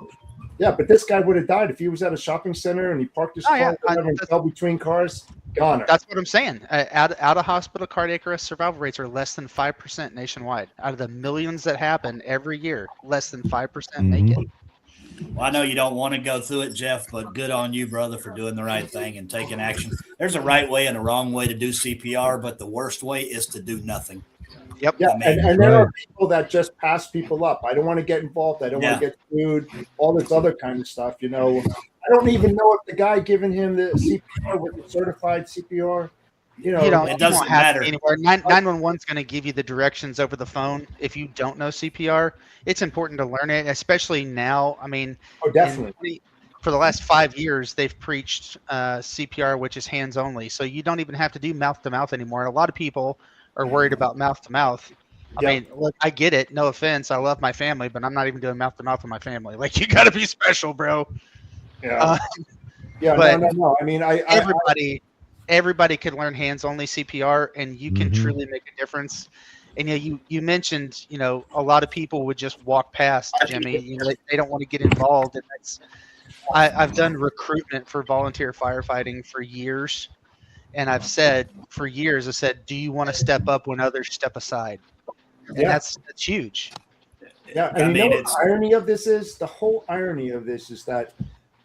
Yeah, but this guy would have died if he was at a shopping center and he parked his car and fell between cars. Goner. That's what I'm saying. Out of hospital cardiac arrest survival rates are less than 5% nationwide. Out of the millions that happen every year, less than 5% make it. Well, I know you don't want to go through it, Jeff, but good on you, brother, for doing the right thing and taking action. There's a right way and a wrong way to do CPR, but the worst way is to do nothing. Yep. Yeah, and there are people that just pass people up. I don't want to get involved. I don't want to get sued. All this other kind of stuff. I don't even know if the guy giving him the CPR was a certified CPR. It doesn't matter. 911 is going to give you the directions over the phone. If you don't know CPR, it's important to learn it, especially now. I mean, definitely. For the last 5 years, they've preached CPR, which is hands only. So you don't even have to do mouth to mouth anymore. And a lot of people are worried about mouth to mouth. I mean, look, I get it. No offense. I love my family, but I'm not even doing mouth to mouth with my family. Like, you got to be special, bro. Yeah. No. I mean, everybody could learn hands only CPR, and you can truly make a difference. And you mentioned, a lot of people would just walk past, Jimmy. They don't want to get involved. And I've done recruitment for volunteer firefighting for years. And I've said for years, do you want to step up when others step aside? And that's huge. Yeah. And what the irony of this is? The whole irony of this is that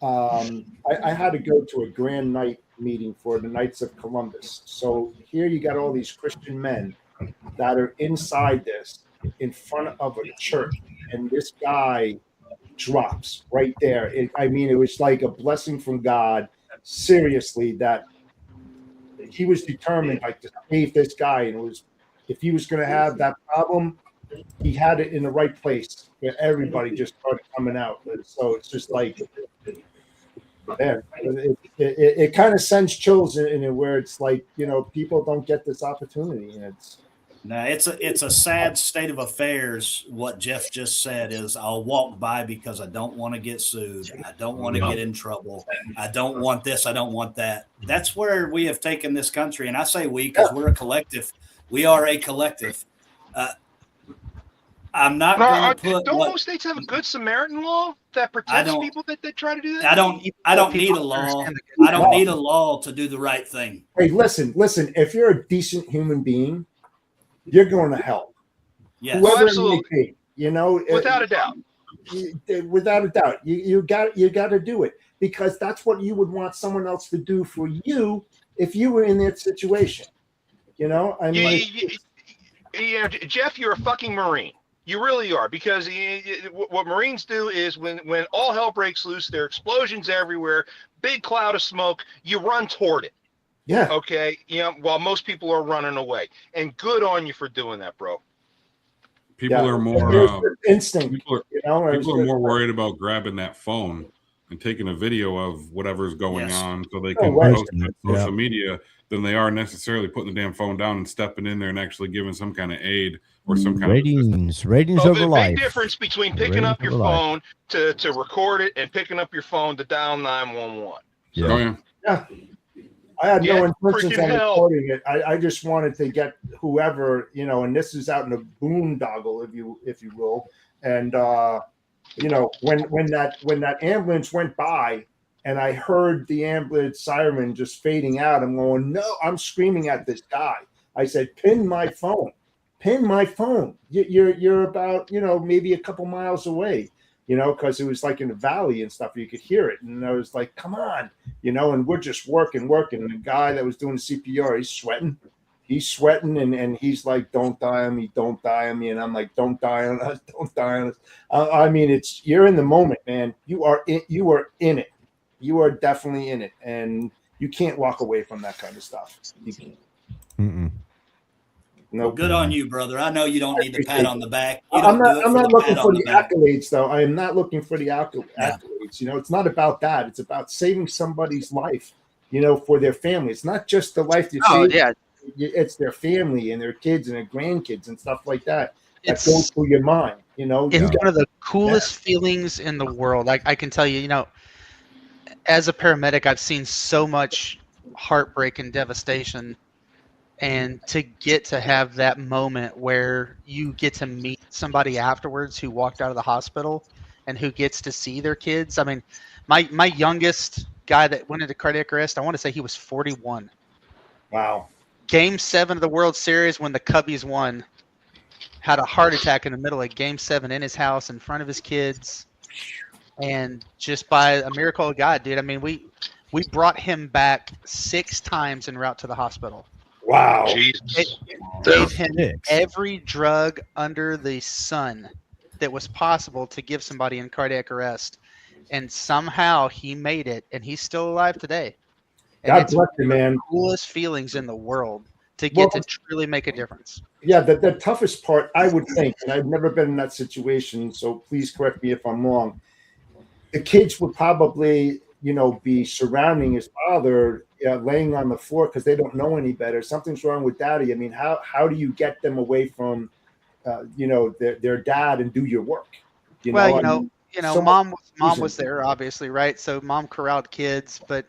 I had to go to a grand night meeting for the Knights of Columbus. So here you got all these Christian men that are inside this in front of a church. And this guy drops right there. It was like a blessing from God. Seriously, that he was determined to save this guy, and if he was going to have that problem, he had it in the right place where everybody just started coming out. So it's just like, man, it kind of sends chills in it, where it's like, people don't get this opportunity, and it's No, it's a sad state of affairs. What Jeff just said is, I'll walk by because I don't want to get sued. I don't want to get in trouble. I don't want this. I don't want that. That's where we have taken this country, and I say we because we're a collective. We are a collective. I'm not going to put. Don't most states have a good Samaritan law that protects people that try to do that? I don't need a law. I don't need a law to do the right thing. Hey, listen. If you're a decent human being, you're going to help. Yes. Whoever absolutely. it may be, you know, Without a doubt. Without a doubt, you got to do it, because that's what you would want someone else to do for you if you were in that situation. You know, I mean, yeah, Jeff, you're a fucking Marine. You really are, because what Marines do is when all hell breaks loose, there are explosions everywhere, big cloud of smoke, you run toward it. yeah. Okay, while most people are running away, and good on you for doing that, bro. People are more instinct. people are more worried about grabbing that phone and taking a video of whatever's going on so they can post it on social media than they are necessarily putting the damn phone down and stepping in there and actually giving some kind of aid or some kind of ratings over life. Big difference between picking up your phone to record it and picking up your phone to dial 911. Yeah. Oh, yeah. Yeah. I had no intentions freaking on hell. recording it. I just wanted to get whoever, and this is out in the boondoggle, if you will. And when that ambulance went by and I heard the ambulance siren just fading out, I'm going, no, I'm screaming at this guy. I said, pin my phone. You're about, maybe a couple miles away, because it was like in the valley and stuff. You could hear it. And I was like, come on, and we're just working. And the guy that was doing the CPR, he's sweating and he's like, don't die on me. And I'm like, don't die on us. I mean, you're in the moment, man. You are in it. You are definitely in it. And you can't walk away from that kind of stuff. You can't. No, good on you, brother. I know you don't need the pat on the back. I'm not looking for the accolades, though. I am not looking for the accolades. It's not about that. It's about saving somebody's life, for their family. It's not just the life you save. Yeah. It's their family and their kids and their grandkids and stuff like that. That goes through your mind. It's one of the coolest feelings in the world. I can tell you, as a paramedic, I've seen so much heartbreak and devastation. And to get to have that moment where you get to meet somebody afterwards who walked out of the hospital and who gets to see their kids. I mean, my youngest guy that went into cardiac arrest, I want to say he was 41. Wow. Game 7 of the World Series when the Cubbies won, had a heart attack in the middle of Game 7 in his house in front of his kids. And just by a miracle of God, dude, I mean, we brought him back 6 times en route to the hospital. Wow. Jesus. Gave him every drug under the sun that was possible to give somebody in cardiac arrest. And somehow he made it, and he's still alive today. And God bless you, man. The coolest feelings in the world to get to truly make a difference. Yeah, the toughest part, I would think, and I've never been in that situation, so please correct me if I'm wrong. The kids would probably, be surrounding his father, laying on the floor because they don't know any better. Something's wrong with daddy. I mean, how do you get them away from, their dad and do your work? Mom was there, obviously, right? So mom corralled kids, but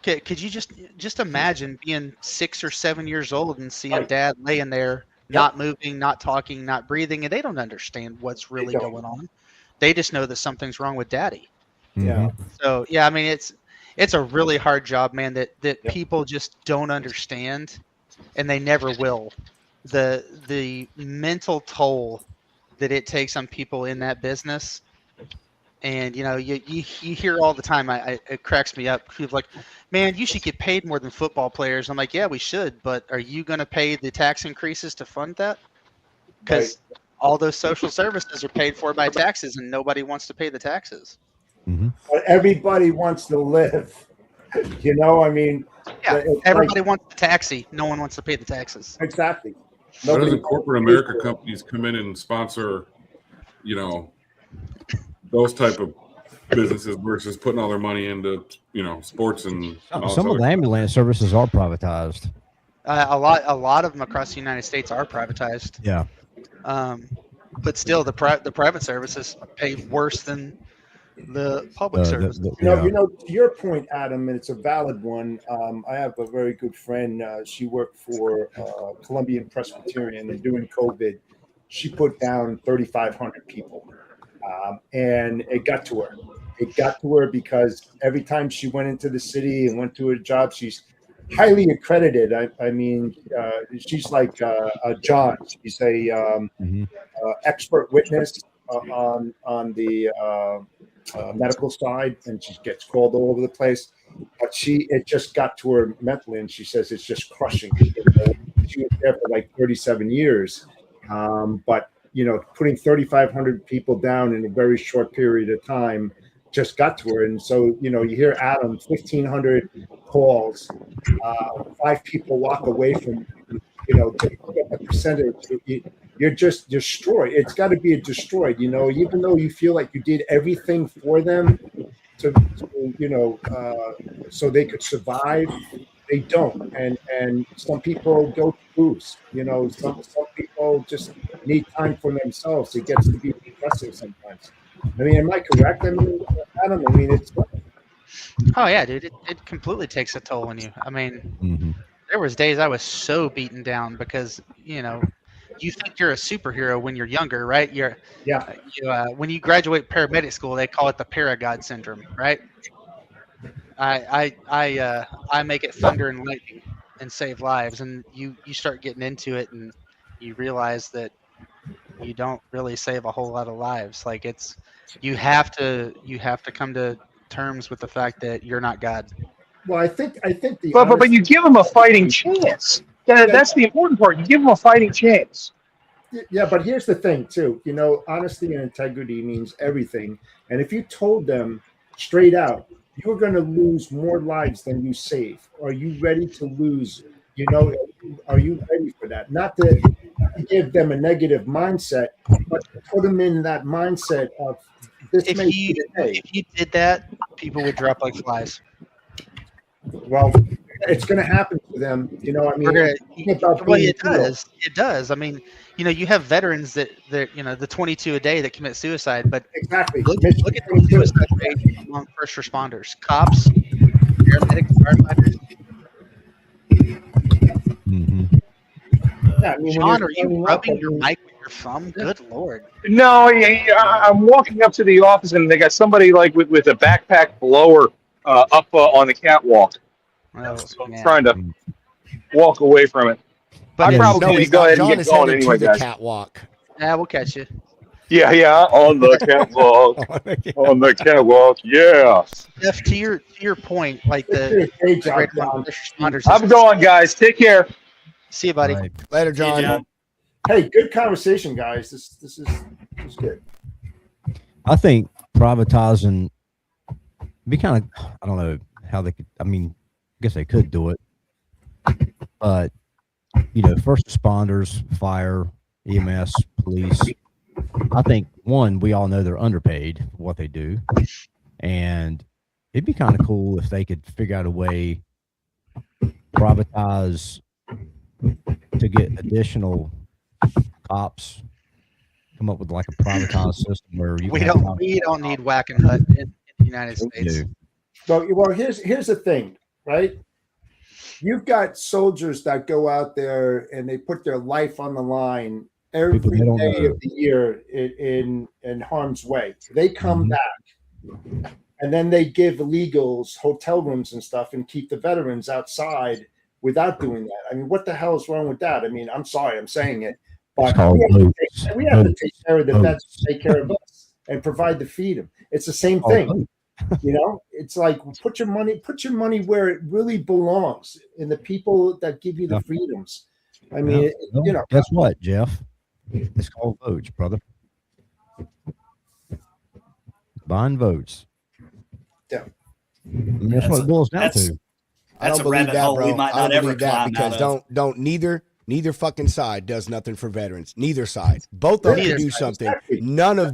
could you just imagine being 6 or 7 years old and seeing dad laying there, not moving, not talking, not breathing, and they don't understand what's really going on. They just know that something's wrong with daddy. Yeah. So yeah, I mean, it's a really hard job, man, that people just don't understand, and they never will. The mental toll that it takes on people in that business. And you hear all the time. It cracks me up. People like, man, you should get paid more than football players. I'm like, yeah, we should, but are you going to pay the tax increases to fund that? Because all those social services are paid for by taxes, and nobody wants to pay the taxes. Mm-hmm. But everybody wants to live. I mean, everybody wants the taxi. No one wants to pay the taxes. Exactly. How do the corporate America companies come in and sponsor, those type of businesses versus putting all their money into, sports and some of the ambulance services are privatized. A lot of them across the United States are privatized. Yeah. But still, the private services pay worse than the public service. Yeah. To your point, Adam, and it's a valid one. I have a very good friend. She worked for Columbian Presbyterian, and during COVID, she put down 3,500 people, and it got to her. It got to her because every time she went into the city and went to her job, she's highly accredited. I mean, she's like John. She's a expert witness on the medical side, and she gets called all over the place. But it just got to her mentally, and she says it's just crushing. She was there for like 37 years, but putting 3,500 people down in a very short period of time just got to her. And so you hear Adam, 1,500 calls, 5 people walk away from the percentage. You're just destroyed. It's got to be destroyed, even though you feel like you did everything for them to so they could survive. They don't. And some people go to booze. Some people just need time for themselves. It gets to be depressive sometimes. I mean, am I correct? I mean, Adam, it's. Oh yeah, dude. It completely takes a toll on you. I mean, there was days I was so beaten down because you think you're a superhero when you're younger, right? When you graduate paramedic school, they call it the paragod syndrome, right? I make it thunder and lightning and save lives, and you start getting into it, and you realize that you don't really save a whole lot of lives. Like you have to come to terms with the fact that you're not God. Well, I think but you give them a fighting chance. That's the important part. You give them a fighting chance. Yeah, but here's the thing, too. Honesty and integrity means everything. And if you told them straight out, you're going to lose more lives than you save, are you ready to lose? Are you ready for that? Not to give them a negative mindset, but to put them in that mindset of this. If you did that, people would drop like flies. Well, it's going to happen to them. It does. It does. I mean, you have veterans that the 22 a day that commit suicide, but exactly. Look at the suicide rate among first responders, cops, paramedics, firefighters. Yeah, Sean, are you rubbing your mic with your thumb? Good Lord. No, I'm walking up to the office and they got somebody like with a backpack blower up on the catwalk. So I'm trying to walk away from it. But I probably go ahead and get going anyway, guys. Catwalk. Yeah, we'll catch you. Yeah, on the catwalk. On the catwalk, yeah. Jeff, to your point, like the great responders. I'm going, guys. Take care. See you, buddy. Right. Later, John. John. Hey, good conversation, guys. This is good. I think privatizing be kind of, I don't know how they could, I mean, I guess they could do it, but first responders, fire, EMS, police, I think we all know they're underpaid for what they do, and it'd be kind of cool if they could figure out a way privatize to get additional cops, come up with like a privatized system where we don't need whack and hut in the United States. Well, here's the thing, right? You've got soldiers that go out there and they put their life on the line every day of the year in harm's way. They come back and then they give illegals hotel rooms and stuff and keep the veterans outside without doing that. I mean, what the hell is wrong with that? I mean, I'm sorry, I'm saying it, but we have to take care of the vets, take care of us, and provide the feed. It's the same thing. It's like put your money where it really belongs in the people that give you the freedoms. I mean, guess what, Jeff? It's called votes, brother. Buying votes. Yeah. I mean, that's what it boils down to. I don't believe that, bro. I don't believe that because neither fucking side does nothing for veterans. Neither side. Both of them can do something. Exactly. None of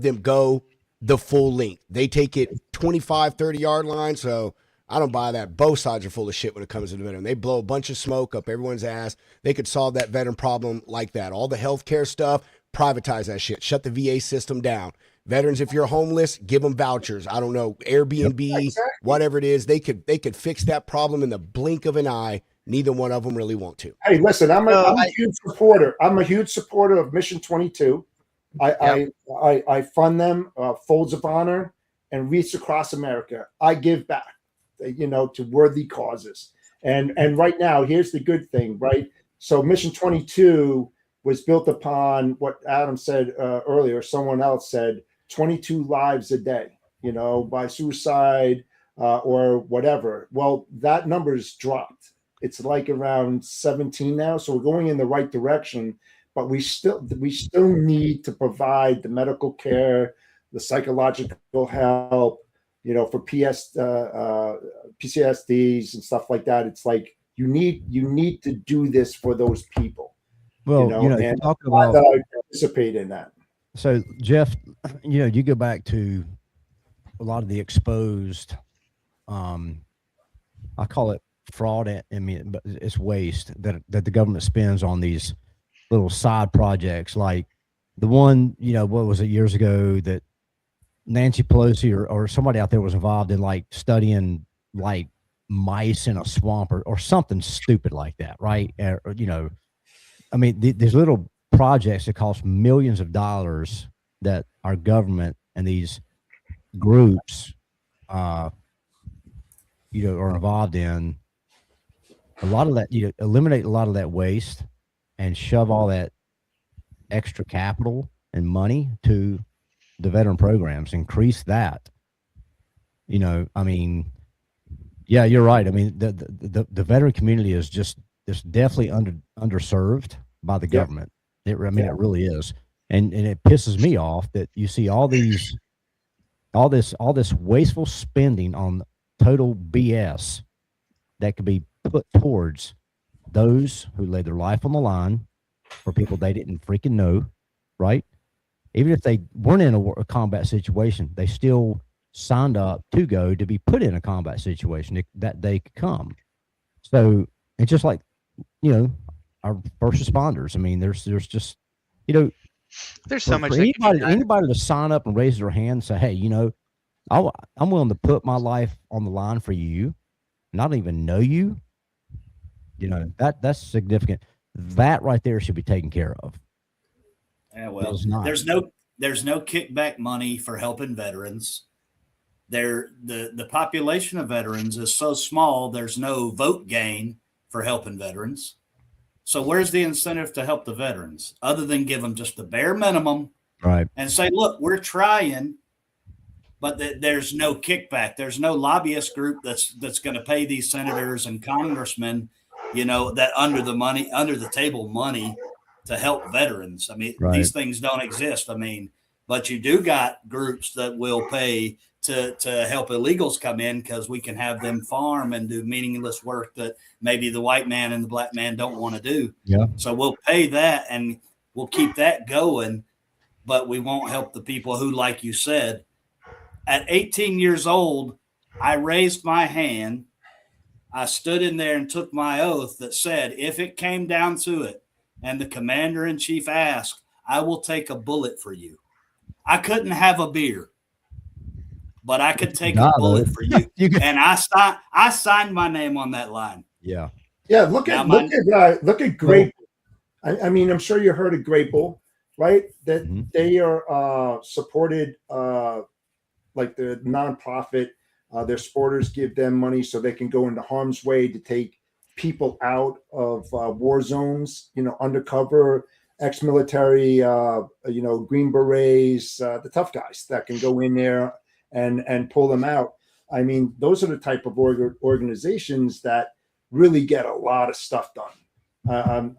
them go the full length. They take it 25, 30 yard line. So I don't buy that. Both sides are full of shit when it comes to the veteran. They blow a bunch of smoke up everyone's ass. They could solve that veteran problem like that. All the healthcare stuff, privatize that shit. Shut the VA system down. Veterans, if you're homeless, give them vouchers. I don't know, Airbnb, whatever it is. They could fix that problem in the blink of an eye. Neither one of them really want to. Hey, listen, I'm a huge supporter. I'm a huge supporter of Mission 22. I fund them, Folds of Honor, and Wreaths Across America. I give back, to worthy causes. And right now, here's the good thing, right? So Mission 22 was built upon what Adam said earlier. Someone else said 22 lives a day, by suicide or whatever. Well, that number's dropped. It's like around 17 now. So we're going in the right direction, but we still need to provide the medical care, the psychological help, for PTSDs and stuff like that. It's like you need to do this for those people. Well, and talk about participate in that. So Jeff, you go back to a lot of the exposed, I call it fraud. But it's waste that the government spends on these little side projects, like the one, what was it years ago that Nancy Pelosi or somebody out there was involved in, like studying like mice in a swamp or something stupid like that, right? These little projects that cost millions of dollars that our government and these groups, are involved in. A lot of that, eliminate a lot of that waste and shove all that extra capital and money to the veteran programs, increase that. Yeah, you're right. The veteran community is just definitely underserved by the government. It really is. And it pisses me off that you see all this wasteful spending on total BS that could be put towards those who laid their life on the line for people they didn't freaking know, right? Even if they weren't in a combat situation, they still signed up to go to be put in a combat situation that they could come. So it's just like, our first responders. There's just, there's so much. Anybody to sign up and raise their hand and say, hey, I'm willing to put my life on the line for you, not even know you. That's significant. That right there should be taken care of. Yeah, well, there's no kickback money for helping veterans. The population of veterans is so small, there's no vote gain for helping veterans. So where's the incentive to help the veterans other than give them just the bare minimum, right? And say, look, we're trying, but there's no kickback. There's no lobbyist group that's going to pay these senators and congressmen, that under the table money to help veterans. These things don't exist. But you do got groups that will pay to help illegals come in because we can have them farm and do meaningless work that maybe the white man and the black man don't want to do. Yeah. So we'll pay that and we'll keep that going, but we won't help the people who, like you said, at 18 years old, I raised my hand. I stood in there and took my oath that said, if it came down to it and the commander in chief asked, I will take a bullet for you. I couldn't have a beer, but I could take a bullet for you. And I signed my name on that line. Yeah. Yeah. Look at Great Bull. I'm sure you heard of Great Bull, right? That they are supported, like the nonprofit. Their supporters give them money so they can go into harm's way to take people out of war zones, undercover, ex-military, Green Berets, the tough guys that can go in there and pull them out. Those are the type of organizations that really get a lot of stuff done.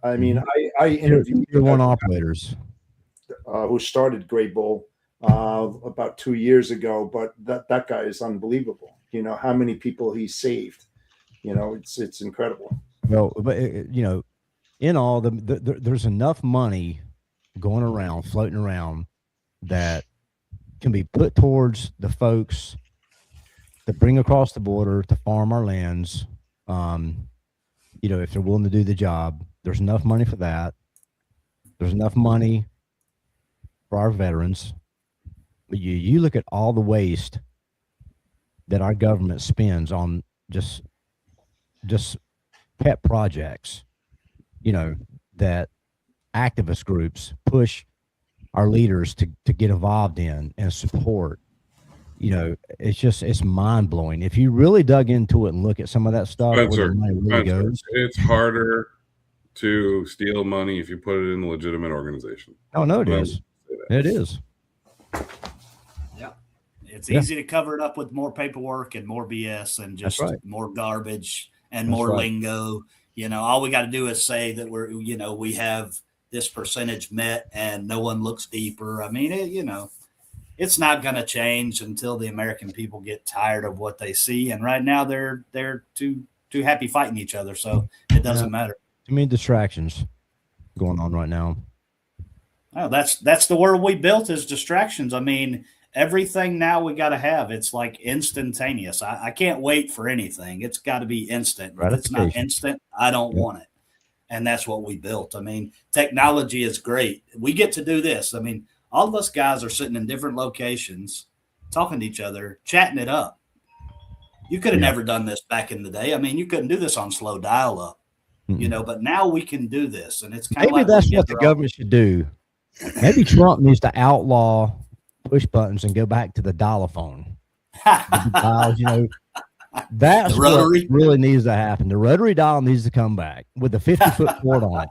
I interviewed Tier 1 operators who started Great Bull about 2 years ago, but that guy is unbelievable. How many people he saved. It's incredible. Well, but in all, there's enough money going around, floating around, that can be put towards the folks to bring across the border to farm our lands. You know, if they're willing to do the job, there's enough money for that. There's enough money for our veterans. But you look at all the waste that our government spends on just pet projects, you know, that activist groups push our leaders to get involved in and support. You know, it's mind blowing. If you really dug into it and look at some of that stuff, where the money really goes, it's harder to steal money if you put it in a legitimate organization. Oh no, it is. It is. Yeah, it's easy to cover it up with more paperwork and more BS and just more garbage and more lingo. You know, all we got to do is say that we have this percentage met and no one looks deeper. I mean, it's not going to change until the American people get tired of what they see. And right now they're too happy fighting each other. So it doesn't matter. Too many distractions going on right now. Oh, that's the world we built, is distractions. I mean, everything now we got to have. It's like instantaneous. I can't wait for anything. It's got to be instant. If it's not instant, I don't want it. And that's what we built. I mean, technology is great. We get to do this. I mean, all of us guys are sitting in different locations, talking to each other, chatting it up. You could have never done this back in the day. I mean, you couldn't do this on slow dial-up, you know, but now we can do this. And it's kind of like that's what the government should do. Maybe Trump needs to outlaw push buttons and go back to the dial-a-phone. You know, that's what really needs to happen. The rotary dial needs to come back with a 50-foot cord on it.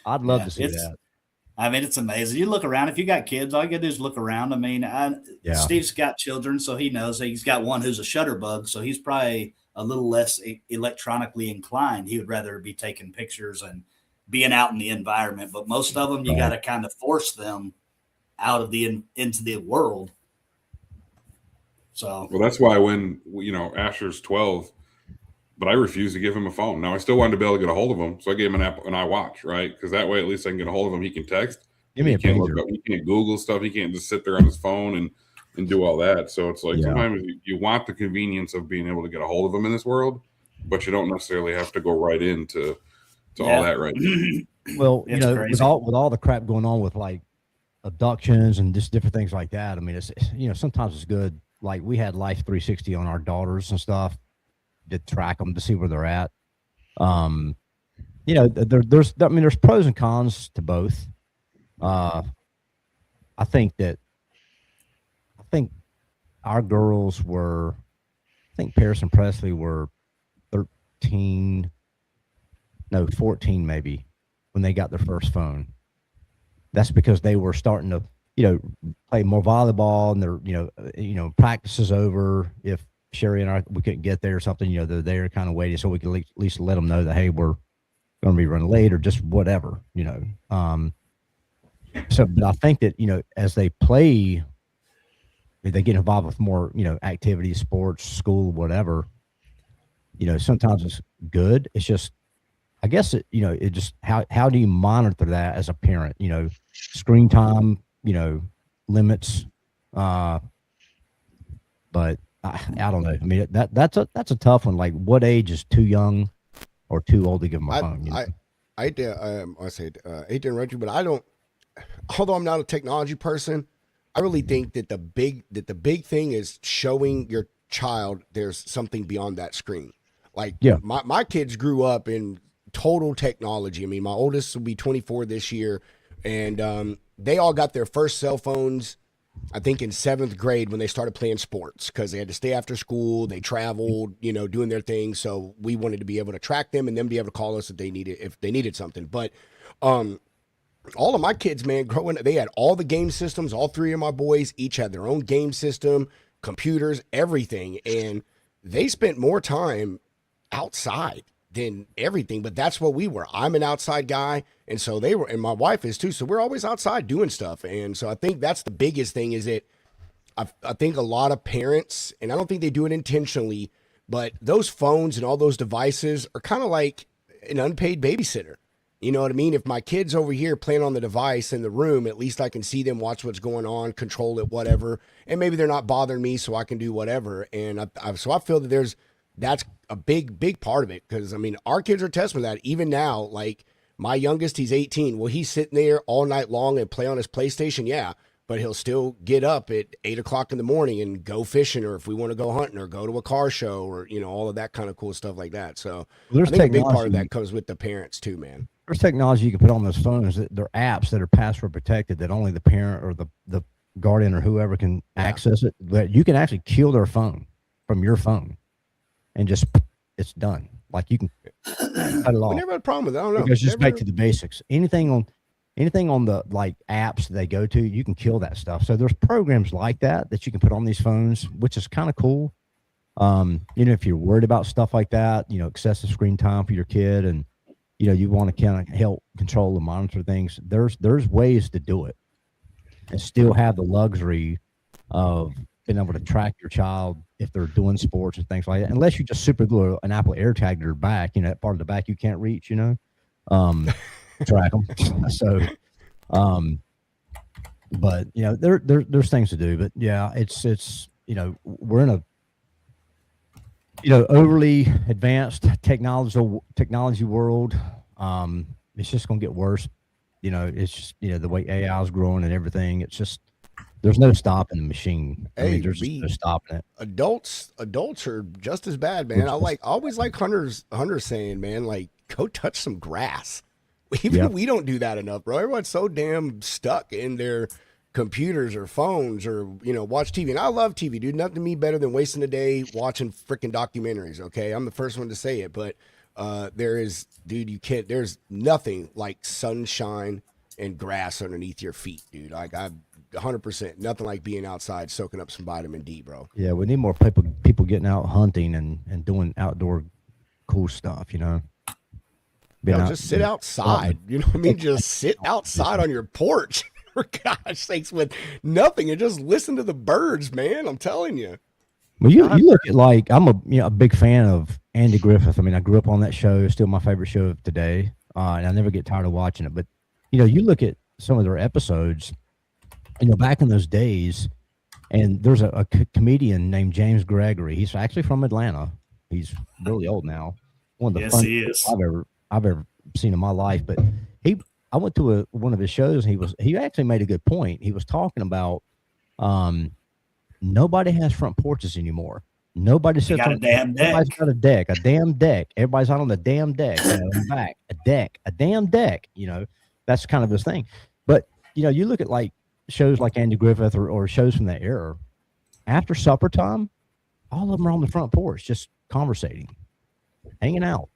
I'd love to see that. I mean, it's amazing. You look around. If you got kids, all you got to do is look around. I mean, Steve's got children, so he knows. He's got one who's a shutterbug, so he's probably a little less electronically inclined. He would rather be taking pictures and being out in the environment. But most of them, you got to kind of force them out of into the world. So, well, that's why when Asher's 12, but I refused to give him a phone. Now I still wanted to be able to get a hold of him, so I gave him an iWatch, right? Because that way, at least I can get a hold of him. He can text. Give me he can't Google stuff. He can't just sit there on his phone and do all that. So it's like sometimes you want the convenience of being able to get a hold of him in this world, but you don't necessarily have to go right into all that right now. Well, with all the crap going on with like abductions and just different things like that, I mean, it's sometimes it's good. Like we had Life 360 on our daughters and stuff to track them to see where they're at. There's pros and cons to both. I think our girls were, I think Paris and Presley were 14 maybe when they got their first phone. That's because they were starting to, play more volleyball, and their, practice is over. If Sherry and we couldn't get there or something, they're there kind of waiting so we could at least let them know that, hey, we're going to be running late or just whatever, So, but I think that, as they play, they get involved with more, activities, sports, school, whatever, sometimes it's good. It's just, I guess, it just, how do you monitor that as a parent, screen time, limits, but I don't know. I mean, that's a tough one. Like, what age is too young or too old to give them a phone? I hate to interrupt you, but I don't. Although I'm not a technology person, I really think that the big thing is showing your child there's something beyond that screen. Like, my kids grew up in total technology. I mean, my oldest will be 24 this year, and they all got their first cell phones, I think, in 7th grade when they started playing sports because they had to stay after school. They traveled, doing their thing. So we wanted to be able to track them and then be able to call us if they needed something. But all of my kids, man, growing up, they had all the game systems. All 3 of my boys each had their own game system, computers, everything. And they spent more time outside than everything, but that's what we were. I'm an outside guy, and so they were, and my wife is too. So we're always outside doing stuff, and so I think that's the biggest thing. Is that I think a lot of parents, and I don't think they do it intentionally, but those phones and all those devices are kind of like an unpaid babysitter. You know what I mean? If my kid's over here playing on the device in the room, at least I can see them, watch what's going on, control it, whatever. And maybe they're not bothering me, so I can do whatever. And so I feel that that's a big part of it. Because, I mean, our kids are testament to that. Even now, like my youngest, he's 18. Well, he's sitting there all night long and play on his PlayStation? Yeah. But he'll still get up at 8 o'clock in the morning and go fishing, or if we want to go hunting or go to a car show, or, you know, all of that kind of cool stuff like that. So There's I think a big technology. part of that comes with the parents too, man. There's technology you can put on those phones that they're apps that are password protected that only the parent or the guardian or whoever can access it. But you can actually kill their phone from your phone and just it's done. Like you can cut it off. We never had a problem with that. I don't know. Because just Never- back to the basics. Anything on the like apps they go to, you can kill that stuff. So there's programs like that you can put on these phones, which is kind of cool. You know, if you're worried about stuff like that, you know, excessive screen time for your kid, and you know, you want to kind of help control and monitor things. There's ways to do it and still have the luxury of being able to track your child if they're doing sports and things like that. Unless you just super glue an Apple AirTag to their back, you know, that part of the back you can't reach, you know. Track them. So, but you know, there's things to do. But yeah, it's you know, we're in a overly advanced technology world. It's just gonna get worse. You know, it's just the way AI is growing and everything. It's just there's no stopping the machine. I mean, there's just no stopping it. Adults are just as bad, man. I always like Hunter's saying, man, like go touch some grass. We don't do that enough, bro. Everyone's so damn stuck in their computers or phones or, watch TV. And I love TV, dude. Nothing to me better than wasting a day watching freaking documentaries, okay? I'm the first one to say it, but there's nothing like sunshine and grass underneath your feet, dude. Like 100%, nothing like being outside soaking up some vitamin D, bro. Yeah, we need more people getting out hunting and doing outdoor cool stuff, Just sit outside. You know what I mean? Just sit outside on your porch, for gosh sakes, with nothing, and just listen to the birds, man. I'm telling you. Well, you look at like I'm a big fan of Andy Griffith. I mean, I grew up on that show. It's still my favorite show of today, and I never get tired of watching it. But you look at some of their episodes. Back in those days, and there's a comedian named James Gregory. He's actually from Atlanta. He's really old now. One of the funniest I've ever seen in my life. But I went to one of his shows, and he actually made a good point. He was talking about nobody has front porches anymore. Nobody sits on a damn deck. Everybody's got a damn deck. Everybody's out on the damn deck. Back a damn deck. That's kind of his thing. But you look at like shows like Andy Griffith or shows from that era. After supper time, all of them are on the front porch, just conversating, hanging out.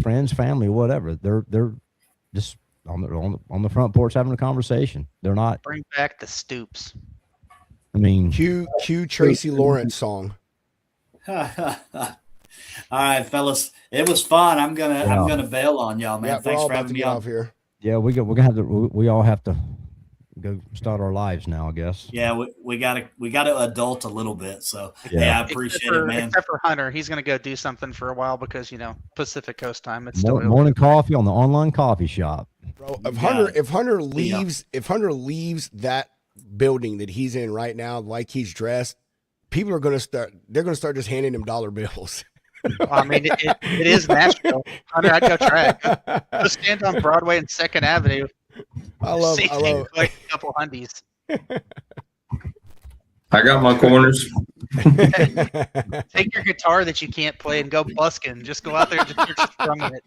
Friends, family, whatever. They're just on the front porch having a conversation. They're not. Bring back the stoops. I mean, cue Tracy Lawrence song. All right, fellas, it was fun. I'm gonna bail on y'all, man. Yeah, Thanks for having me on here. Yeah, we all have to go start our lives now, I guess. Yeah, we gotta adult a little bit. So yeah, I appreciate it, man. Except for Hunter, he's gonna go do something for a while because Pacific Coast time. It's morning coffee on the online coffee shop. Bro, if Hunter leaves that building that he's in right now, like he's dressed, people are gonna start just handing him dollar bills. I mean, it is Nashville. Hunter, I'd go track. Just stand on Broadway and 2nd Avenue. I love like a couple hundies. I got my corners. Take your guitar that you can't play and go busking. Just go out there and just strumming it.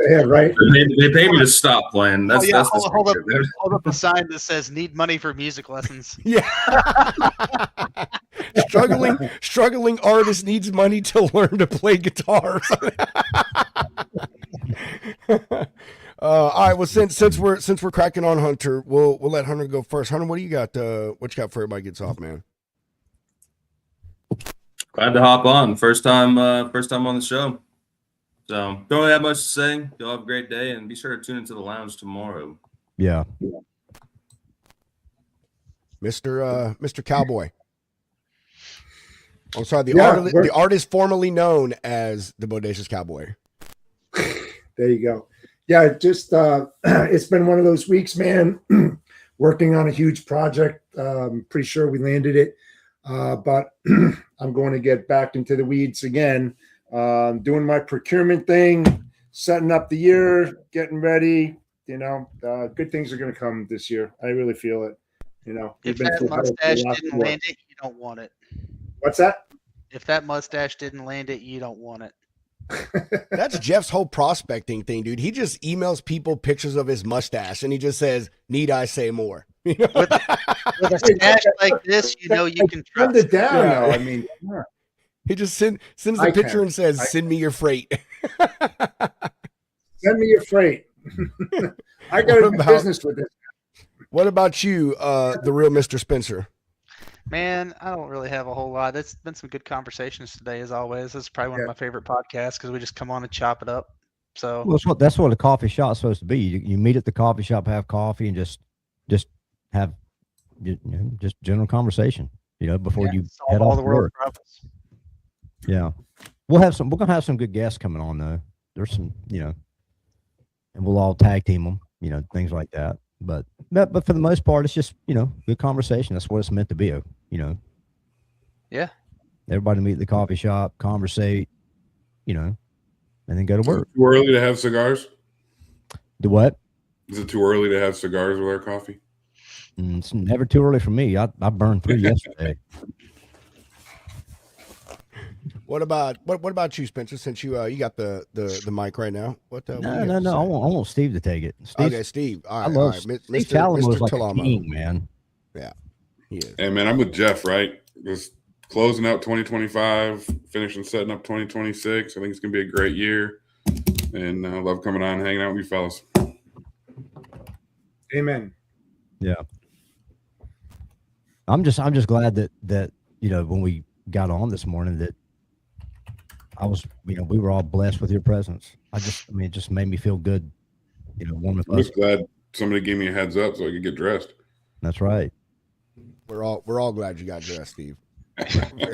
Yeah, right. They pay me to stop playing. That's hold up a sign that says "Need money for music lessons." Yeah. struggling artist needs money to learn to play guitar. All right. Well, since we're cracking on Hunter, we'll let Hunter go first. Hunter, what do you got? What you got for everybody gets off, man? Glad to hop on. First time on the show. So don't really have much to say. Y'all have a great day, and be sure to tune into the lounge tomorrow. Yeah. Mr. Cowboy. I'm sorry, the artist formerly known as the Bodacious Cowboy. There you go. Yeah, just it's been one of those weeks, man. Working on a huge project. Pretty sure we landed it, but I'm going to get back into the weeds again. Doing my procurement thing, setting up the year, getting ready. You know, good things are going to come this year. I really feel it. You know, if that mustache didn't land it, you don't want it. What's that? If that mustache didn't land it, you don't want it. That's Jeff's whole prospecting thing, dude. He just emails people pictures of his mustache, and he just says, "Need I say more?" You know? with a stash like this, you know you can trust it down. Yeah. I mean, yeah. He just sends the picture and says, "Send me your freight." Send me your freight. I got to do business with this. What about you, the real Mr. Spencer? Man, I don't really have a whole lot. It's been some good conversations today, as always. This is probably one of my favorite podcasts because we just come on and chop it up. So that's what a coffee shop's supposed to be. You meet at the coffee shop, have coffee, and just have just general conversation. You know, before you head off to work. Yeah, we're gonna have some good guests coming on though. There's some, and we'll all tag team them. Things like that. But for the most part, it's just, good conversation. That's what it's meant to be, Yeah. Everybody meet at the coffee shop, conversate, and then go to work. Too early to have cigars? Do what? Is it too early to have cigars with our coffee? It's never too early for me. I burned 3 yesterday. What about you, Spencer? Since you got the mic right now, No. I want Steve to take it. Steve. All right, I love Steve Talon was like a king, man. Yeah, he is. Hey, man, I'm with Jeff. Right, just closing out 2025, finishing setting up 2026. I think it's gonna be a great year, and I love coming on and hanging out with you fellas. Amen. Yeah, I'm just glad that when we got on this morning that. I was, we were all blessed with your presence. It just made me feel good. One of us. I'm just glad somebody gave me a heads up so I could get dressed. That's right. We're all glad you got dressed, Steve. Exactly.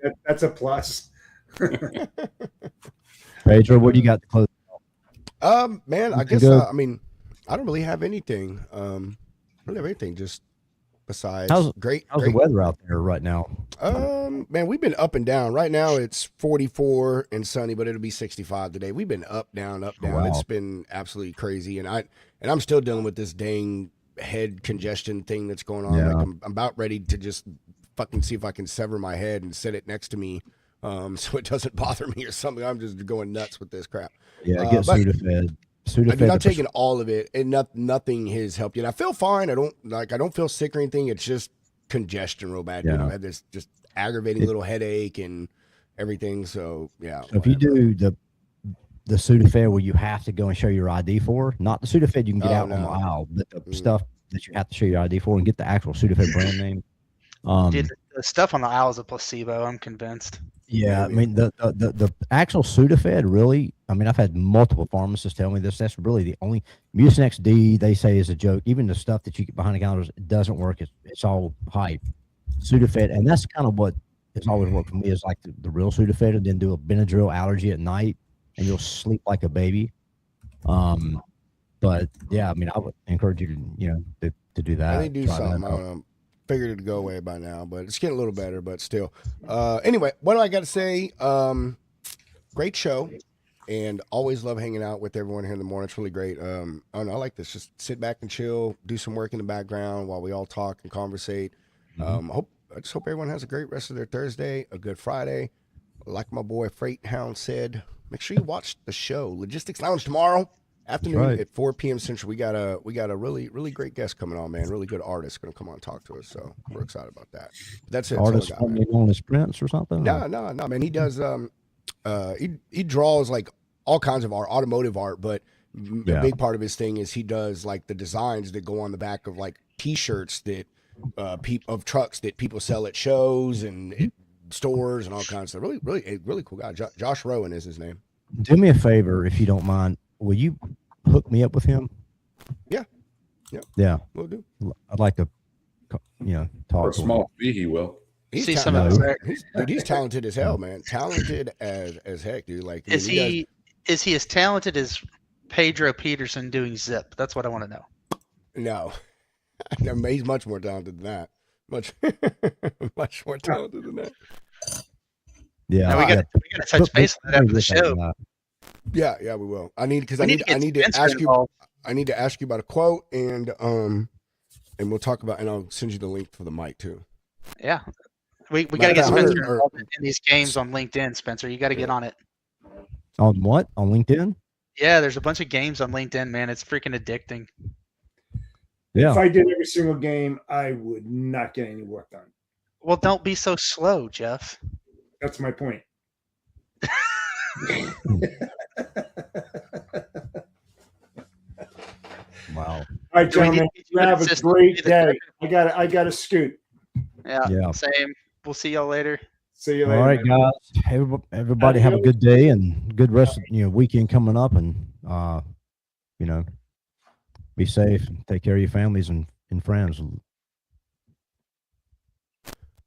Yeah, that's a plus. Pedro, what do you got to close? Man, I guess I don't really have anything. Just. Besides, how's great the weather out there right now? Man, we've been up and down. Right now it's 44 and sunny, but it'll be 65 today. We've been up, down, up, down. Wow. It's been absolutely crazy, and I'm still dealing with this dang head congestion thing that's going on. Yeah. Like I'm about ready to just fucking see if I can sever my head and set it next to me, so it doesn't bother me or something. I'm just going nuts with this crap. Yeah, get Sudafed. I'm taking all of it, and nothing has helped yet. I feel fine. I don't feel sick or anything. It's just congestion real bad. Yeah. I had this just aggravating little headache and everything. So yeah. So if you do the Sudafed where you have to go and show your ID for, not the Sudafed you can get out on the aisle, but the stuff that you have to show your ID for and get the actual Sudafed brand name. Dude, the stuff on the aisle is a placebo. I'm convinced. Yeah, I mean the actual Sudafed really. I mean, I've had multiple pharmacists tell me this. That's really the only Mucinex D they say is a joke. Even the stuff that you get behind the counters, it doesn't work. It's all hype. Sudafed, and that's kind of what has always worked for me is like the real Sudafed, and then do a Benadryl allergy at night, and you'll sleep like a baby. But yeah, I mean, I would encourage you to do that. I think do something. I don't know. Figured it'd go away by now, but it's getting a little better, but still. Anyway, what do I got to say? Great show, and always love hanging out with everyone here in the morning. It's really great. I like this. Just sit back and chill, do some work in the background while we all talk and conversate. I just hope everyone has a great rest of their Thursday, a good Friday. Like my boy Freight Hound said, make sure you watch the show Logistics Lounge tomorrow afternoon at 4 p.m. Central. We got a really, really great guest coming on, man. Really good artist going to come on and talk to us. So we're excited about that. That's it. Artist on his prints or something? No, man. He does. He draws like all kinds of art, automotive art, but a big part of his thing is he does like the designs that go on the back of like T-shirts that of trucks that people sell at shows and at stores and all kinds of stuff. Really cool guy. Josh Rowan is his name. Do me a favor if you don't mind. Will you hook me up with him? Yeah, we'll do. I'd like to, talk. For a small fee, he will. He's see ta- some of his No. work. He's talented as hell, man. Talented as heck, dude. Like, I Is mean, he as talented as Pedro Peterson doing Zip? That's what I want to know. no, he's much more talented than that. Much, much more talented than that. Yeah, Now we got to touch base on that after the show. Yeah, we will. I need We need to get Spencer involved. I need to ask you about a quote, and we'll talk about, and I'll send you the link for the mic too. Yeah, we got to get Spencer involved in these games on LinkedIn. Spencer, you got to get on it. On what? On LinkedIn? Yeah, there's a bunch of games on LinkedIn, man. It's freaking addicting. Yeah. If I did every single game, I would not get any work done. Well, don't be so slow, Jeff. That's my point. Wow. All right, gentlemen, you have a great day. I got to scoot. Yeah, same. We'll see y'all later. See you All later. right, man. guys. Everybody have a good day and good rest of weekend coming up, and be safe and take care of your families and friends.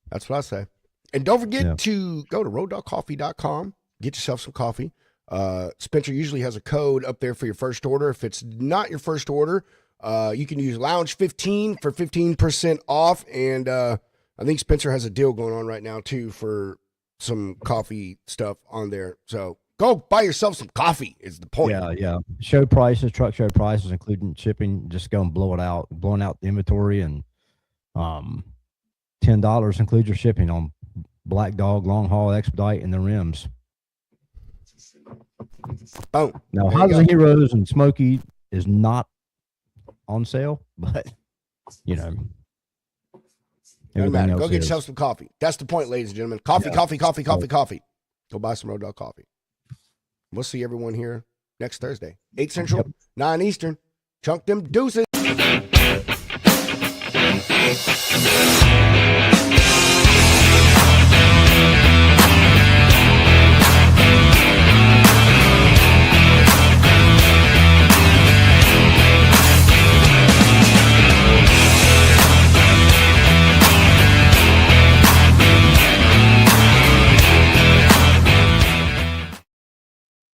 That's what I say. And don't forget to go to roaddogcoffee.com, get yourself some coffee. Spencer usually has a code up there for your first order. If it's not your first order, you can use Lounge 15 for 15% off. And I think Spencer has a deal going on right now too for some coffee stuff on there. So go buy yourself some coffee is the point. Yeah. Show prices, truck show prices, including shipping. Just go and blowing out the inventory, and $10 includes your shipping on Black Dog, Long Haul, Expedite, and the rims. Oh, now Highs and Heroes and Smoky is not on sale, but doesn't everything matter. else Go get is. yourself some coffee. That's the point, ladies and gentlemen. Coffee. Go buy some Road Dog coffee. We'll see everyone here next Thursday, 8 Central, 9 Eastern. Chunk them deuces.